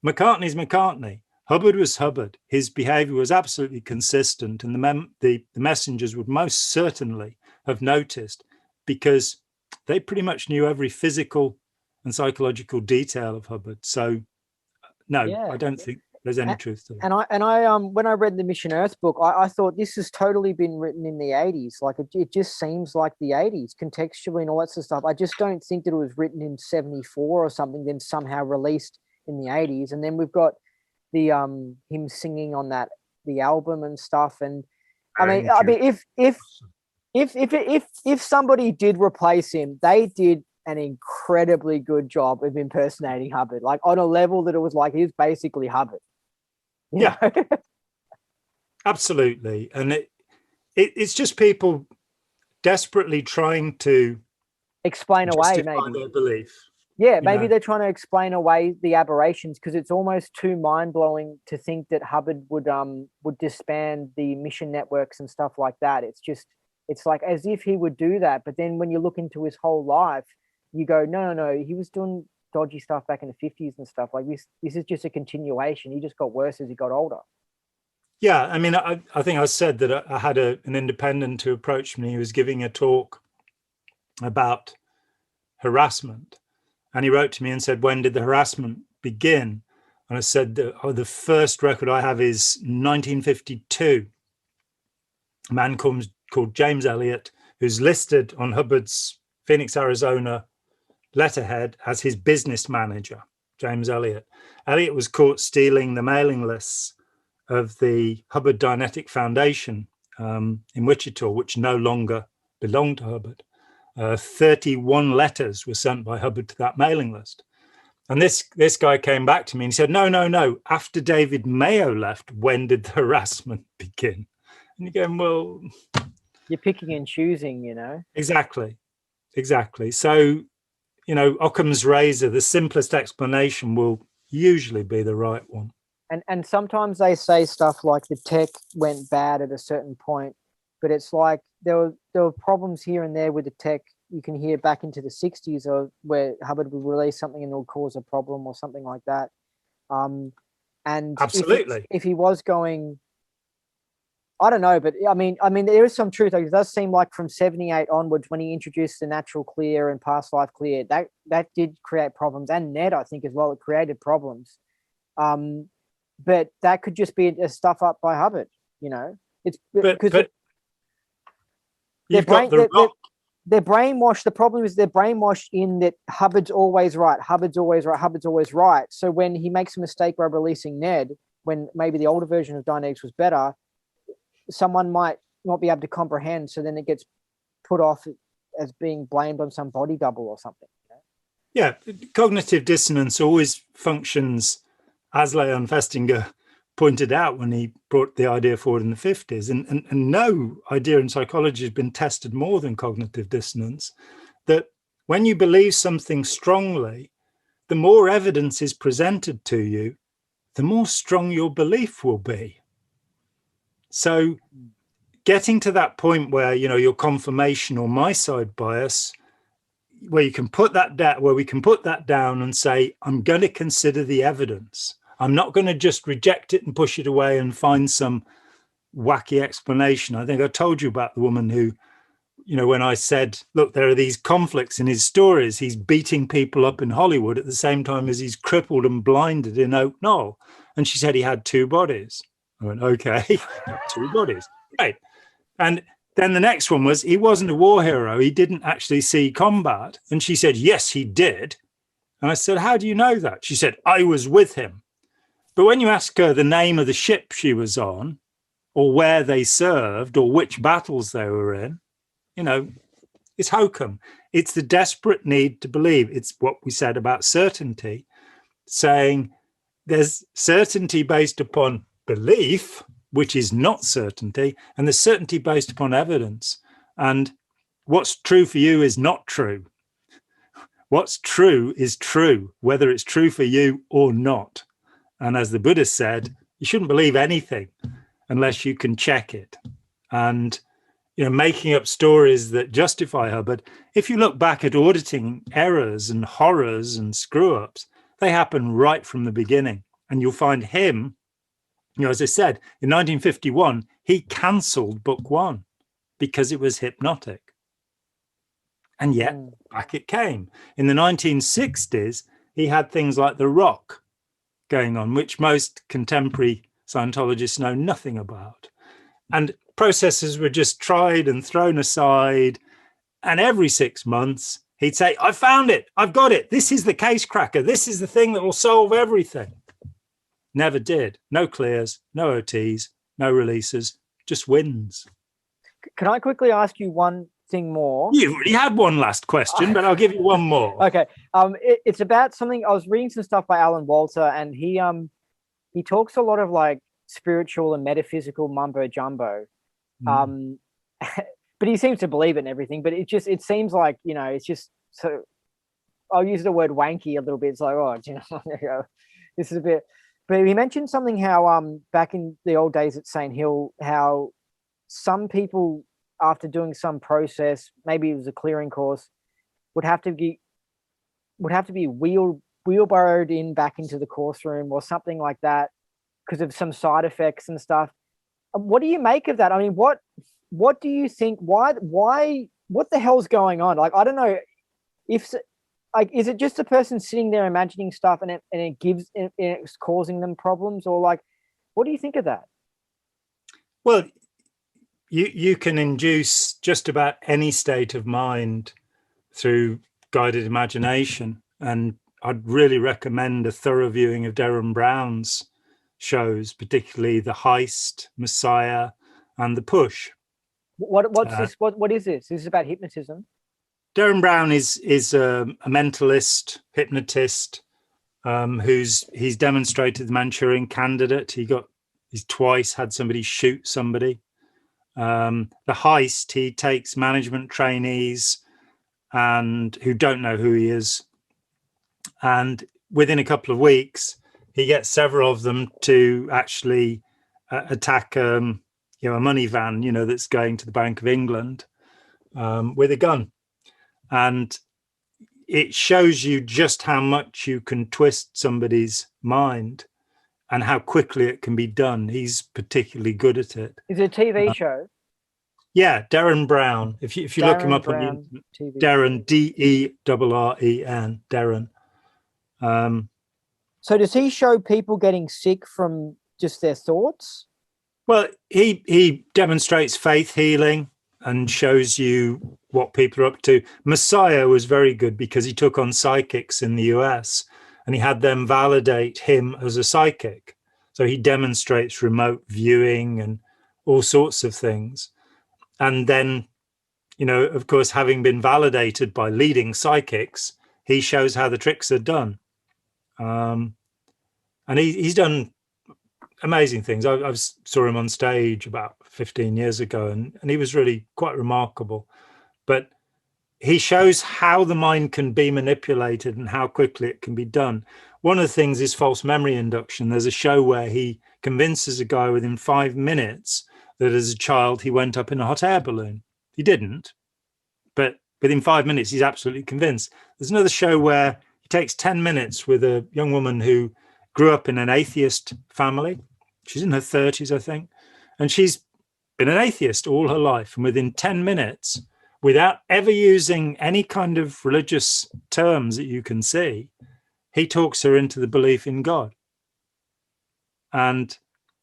McCartney's McCartney. Hubbard was Hubbard. His behavior was absolutely consistent, and the messengers would most certainly have noticed because they pretty much knew every physical and psychological detail of Hubbard. So, no, I don't think there's any truth to that. And I when I read the Mission Earth book, I thought this has totally been written in the 80s. Like it just seems like the 80s contextually and all that sort of stuff. I just don't think that it was written in 74 or something, then somehow released in the 80s. And then we've got the him singing on the album and stuff. And I mean if somebody did replace him, they did an incredibly good job of impersonating Hubbard, like on a level that it was like he's basically Hubbard. Yeah, absolutely. And it's just people desperately trying to explain away maybe their belief. Yeah, maybe they're trying to explain away the aberrations because it's almost too mind-blowing to think that Hubbard would disband the mission networks and stuff like that. It's like as if he would do that, but then when you look into his whole life, you go, no, he was doing dodgy stuff back in the 50s and stuff. Like this is just a continuation. He just got worse as he got older. Yeah, I mean, I think I said that I had an independent who approached me. He was giving a talk about harassment. And he wrote to me and said, when did the harassment begin? And I said, the first record I have is 1952. A man called James Elliott, who's listed on Hubbard's Phoenix, Arizona letterhead as his business manager, James Elliott. Elliott was caught stealing the mailing lists of the Hubbard Dianetic Foundation in Wichita, which no longer belonged to Hubbard. 31 letters were sent by Hubbard to that mailing list. And this guy came back to me and he said, no. After David Mayo left, when did the harassment begin? And you're going, well... You're picking and choosing, you know? Exactly. So, you know, Occam's razor, the simplest explanation will usually be the right one. And sometimes they say stuff like the tech went bad at a certain point, but it's like there were problems here and there with the tech. You can hear back into the 60s or where Hubbard would release something and it would cause a problem or something like that. And absolutely, if he was going, I don't know, but I mean, there is some truth. Like, it does seem like from 78 onwards, when he introduced the natural clear and past life clear, that did create problems. And NED, I think, as well, it created problems. But that could just be a stuff up by Hubbard, you know. It's because you've got the rock. They're brainwashed. The problem is they're brainwashed in that Hubbard's always right. Hubbard's always right. So when he makes a mistake by releasing NED, when maybe the older version of Dynetics was better, someone might not be able to comprehend. So then it gets put off as being blamed on some body double or something. You know? Yeah, cognitive dissonance always functions, as Leon Festinger pointed out when he brought the idea forward in the 50s, and no idea in psychology has been tested more than cognitive dissonance, that when you believe something strongly, the more evidence is presented to you, the more strong your belief will be. So getting to that point where, you know, your confirmation or my side bias, where you can put that down, where we can put that down and say, I'm going to consider the evidence. I'm not going to just reject it and push it away and find some wacky explanation. I think I told you about the woman who, you know, when I said, look, there are these conflicts in his stories. He's beating people up in Hollywood at the same time as he's crippled and blinded in Oak Knoll. And she said he had two bodies. I went, okay, two bodies. Right. And then the next one was, he wasn't a war hero. He didn't actually see combat. And she said, yes, he did. And I said, how do you know that? She said, I was with him. But when you ask her the name of the ship she was on, or where they served, or which battles they were in, you know, it's hokum. It's the desperate need to believe. It's what we said about certainty, saying there's certainty based upon belief, which is not certainty, and there's certainty based upon evidence. And what's true for you is not true. What's true is true, whether it's true for you or not. And as the Buddha said, you shouldn't believe anything unless you can check it. And, you know, making up stories that justify her. But if you look back at auditing errors and horrors and screw ups, they happen right from the beginning. And you'll find him, you know, as I said, in 1951, he cancelled book one because it was hypnotic. And yet back it came. In the 1960s, he had things like The Rock going on, which most contemporary Scientologists know nothing about. And processes were just tried and thrown aside. And every 6 months, he'd say, I found it. I've got it. This is the case cracker. This is the thing that will solve everything. Never did. No clears, no OTs, no releases, just wins. Can I quickly ask you one thing more? You already had one last question, but I'll give you one more. Okay. It's about something. I was reading some stuff by Alan Walter, and he talks a lot of like spiritual and metaphysical mumbo jumbo. But he seems to believe it and everything. But it seems like, you know, it's just so. I'll use the word wanky a little bit. It's like, oh, you know, this is a bit. But he mentioned something how back in the old days at St. Hill, how some people, after doing some process, maybe it was a clearing course, would have to be wheelbarrowed in back into the course room or something like that because of some side effects and stuff. What do you make of that? I mean, what do you think? Why? What the hell's going on? Like, I don't know if. Like, is it just a person sitting there imagining stuff and it's causing them problems, or like, what do you think of that? Well, you can induce just about any state of mind through guided imagination, and I'd really recommend a thorough viewing of Derren Brown's shows, particularly The Heist, Messiah, and The Push. What's this? What is this? This is about hypnotism. Derren Brown is a mentalist, hypnotist, he's demonstrated the Manchurian Candidate. He's twice had somebody shoot somebody. The Heist, he takes management trainees and who don't know who he is, and within a couple of weeks, he gets several of them to actually attack, a money van, that's going to the Bank of England with a gun. And it shows you just how much you can twist somebody's mind and how quickly it can be done. He's particularly good at it. Is it a TV show? Yeah, Derren Brown. If you look him up Brown on the internet, TV. Derren, D-E-R-R-E-N, Derren. So does he show people getting sick from just their thoughts? Well, he demonstrates faith healing and shows you what people are up to. Messiah was very good because he took on psychics in the US and he had them validate him as a psychic. So he demonstrates remote viewing and all sorts of things. And then, of course, having been validated by leading psychics, he shows how the tricks are done. And he's done amazing things. I saw him on stage about 15 years ago, and he was really quite remarkable. But he shows how the mind can be manipulated and how quickly it can be done. One of the things is false memory induction. There's a show where he convinces a guy within 5 minutes that as a child he went up in a hot air balloon. He didn't, but within 5 minutes, he's absolutely convinced. There's another show where he takes 10 minutes with a young woman who grew up in an atheist family. She's in her 30s, I think. And she's been an atheist all her life. And within 10 minutes, without ever using any kind of religious terms that you can see, he talks her into the belief in God. And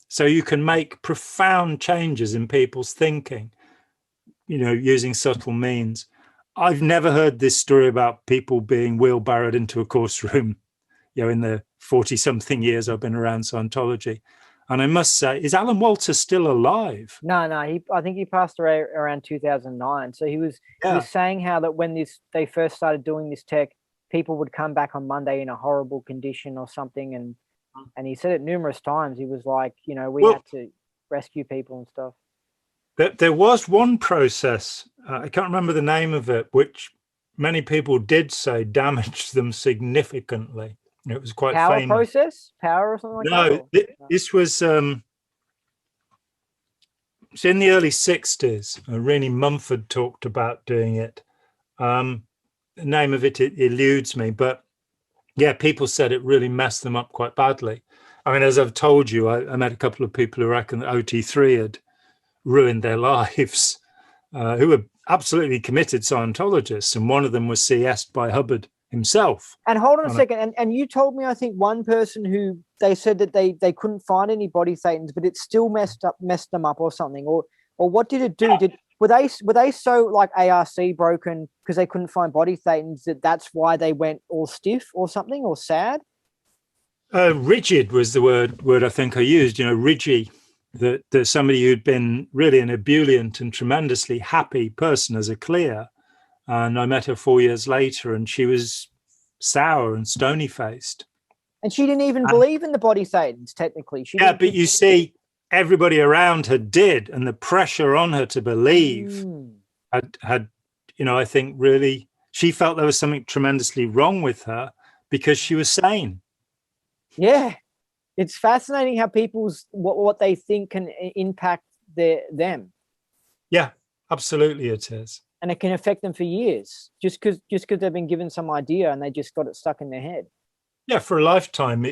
so you can make profound changes in people's thinking, using subtle means. I've never heard this story about people being wheelbarrowed into a course room, in the 40-something years I've been around Scientology. And I must say, is Alan Walter still alive? No. I think he passed away around 2009. So he was saying how that when they first started doing this tech, people would come back on Monday in a horrible condition or something. And he said it numerous times. He was like, we had to rescue people and stuff. There was one process, I can't remember the name of it, which many people did say damaged them significantly. It was quite Power famous. process? Power or something like that? No, this was it's in the early 60s. Rennie Mumford talked about doing it. The name of it eludes me, but yeah, people said it really messed them up quite badly. I mean, as I've told you, I met a couple of people who reckon that OT3 had ruined their lives, who were absolutely committed Scientologists, and one of them was CS'd by Hubbard himself. And hold on a second, and you told me, I think, one person who they said that they couldn't find any body thetans, but it still messed them up or something, or what did it do? Were they so like ARC broken because they couldn't find body thetans that's why they went all stiff or something, or sad? Rigid was the word I think I used. Ridgy. That there's somebody who'd been really an ebullient and tremendously happy person as a clear. And I met her 4 years later and she was sour and stony-faced. And she didn't even believe in the body thetans, technically. But you see, everybody around her did. And the pressure on her to believe had, I think really, she felt there was something tremendously wrong with her because she was sane. Yeah. It's fascinating how people's what they think can impact them. Yeah, absolutely it is. And it can affect them for years just because they've been given some idea and they just got it stuck in their head. Yeah, for a lifetime.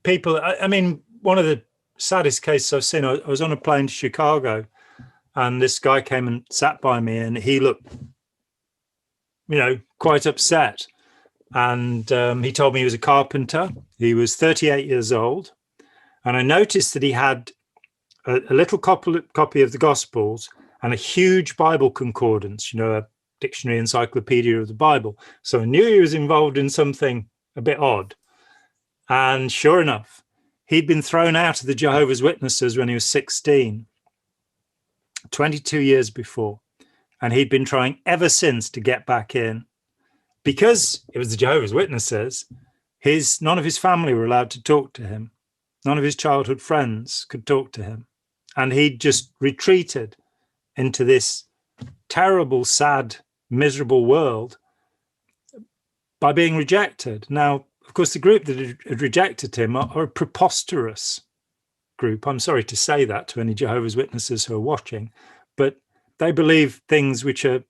People, I mean, one of the saddest cases I've seen, I was on a plane to Chicago and this guy came and sat by me and he looked, quite upset. And he told me he was a carpenter. He was 38 years old. And I noticed that he had a little copy of the Gospels and a huge Bible concordance, a dictionary encyclopedia of the Bible. So I knew he was involved in something a bit odd. And sure enough, he'd been thrown out of the Jehovah's Witnesses when he was 16, 22 years before. And he'd been trying ever since to get back in. Because it was the Jehovah's Witnesses, none of his family were allowed to talk to him. None of his childhood friends could talk to him. And he'd just retreated into this terrible, sad, miserable world by being rejected. Now, of course, the group that had rejected him are a preposterous group. I'm sorry to say that to any Jehovah's Witnesses who are watching, but they believe things which are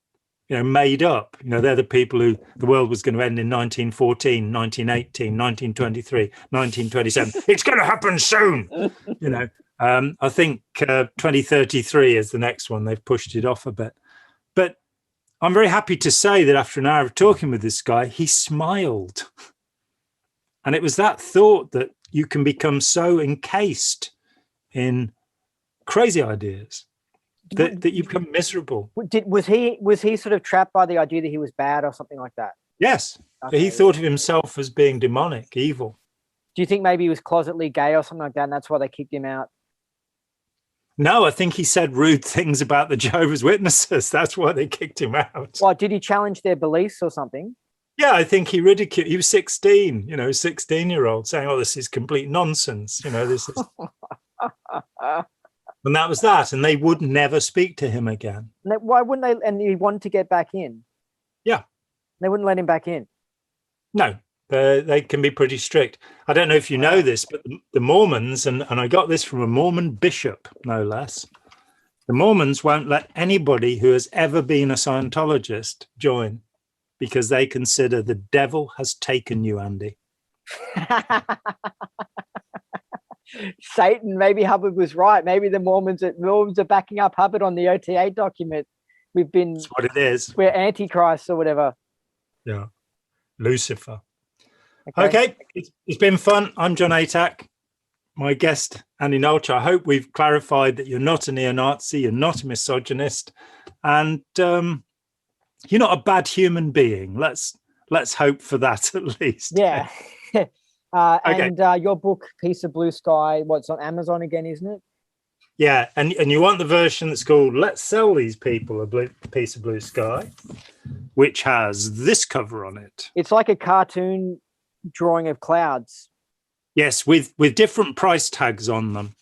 made up. They're the people who the world was going to end in 1914, 1918, 1923, 1927. It's going to happen soon. I think 2033 is the next one. They've pushed it off a bit. But I'm very happy to say that after an hour of talking with this guy, he smiled. And it was that thought that you can become so encased in crazy ideas that you become miserable. Was he sort of trapped by the idea that he was bad or something like that? Yes. Okay. He thought of himself as being demonic, evil. Do you think maybe he was closetly gay or something like that, and that's why they kicked him out? No, I think he said rude things about the Jehovah's Witnesses. That's why they kicked him out. Well, did he challenge their beliefs or something? Yeah, I think he ridiculed. He was 16, 16-year-old saying, "Oh, this is complete nonsense." This is. And that was that. And they would never speak to him again. Why wouldn't they? And he wanted to get back in. Yeah. They wouldn't let him back in. No, they can be pretty strict. I don't know if you know this, but the Mormons, and I got this from a Mormon bishop, no less, The Mormons won't let anybody who has ever been a Scientologist join because they consider the devil has taken you, Andy. Satan, maybe Hubbard was right. Maybe the Mormons are backing up Hubbard on the OTA document. That's what it is. We're Antichrist or whatever. Yeah. Lucifer. Okay. It's been fun. I'm Jon Atack. My guest, Andy Nolch. I hope we've clarified that you're not a neo-Nazi, you're not a misogynist, and you're not a bad human being. Let's hope for that at least. Yeah. Okay. And your book, Piece of Blue Sky, what's on Amazon again, isn't it? Yeah, and you want the version that's called Let's Sell These People a Piece of Blue Sky, which has this cover on it. It's like a cartoon drawing of clouds. Yes, with different price tags on them.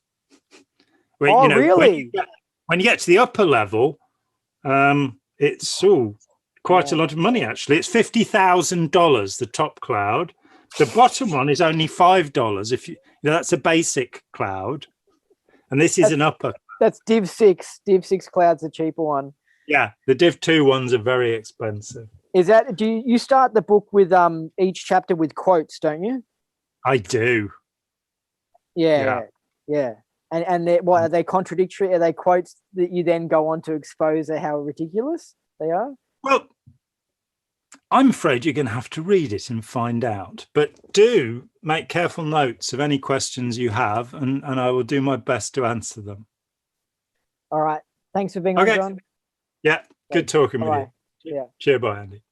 Really? When you get to the upper level, it's quite a lot of money, actually. It's $50,000, the top cloud. The bottom one is only $5. If that's a basic cloud. And this is an upper. That's Div 6. Div 6 cloud's the cheaper one. Yeah, the Div 2 ones are very expensive. Is that, do you start the book with each chapter with quotes, don't you? I do. Yeah. And what are they contradictory? Are they quotes that you then go on to expose how ridiculous they are? Well, I'm afraid you're going to have to read it and find out. But do make careful notes of any questions you have, and I will do my best to answer them. All right. Thanks for being on, Jon. Yeah, good talking with you. Yeah. Cheers, bye, Andy.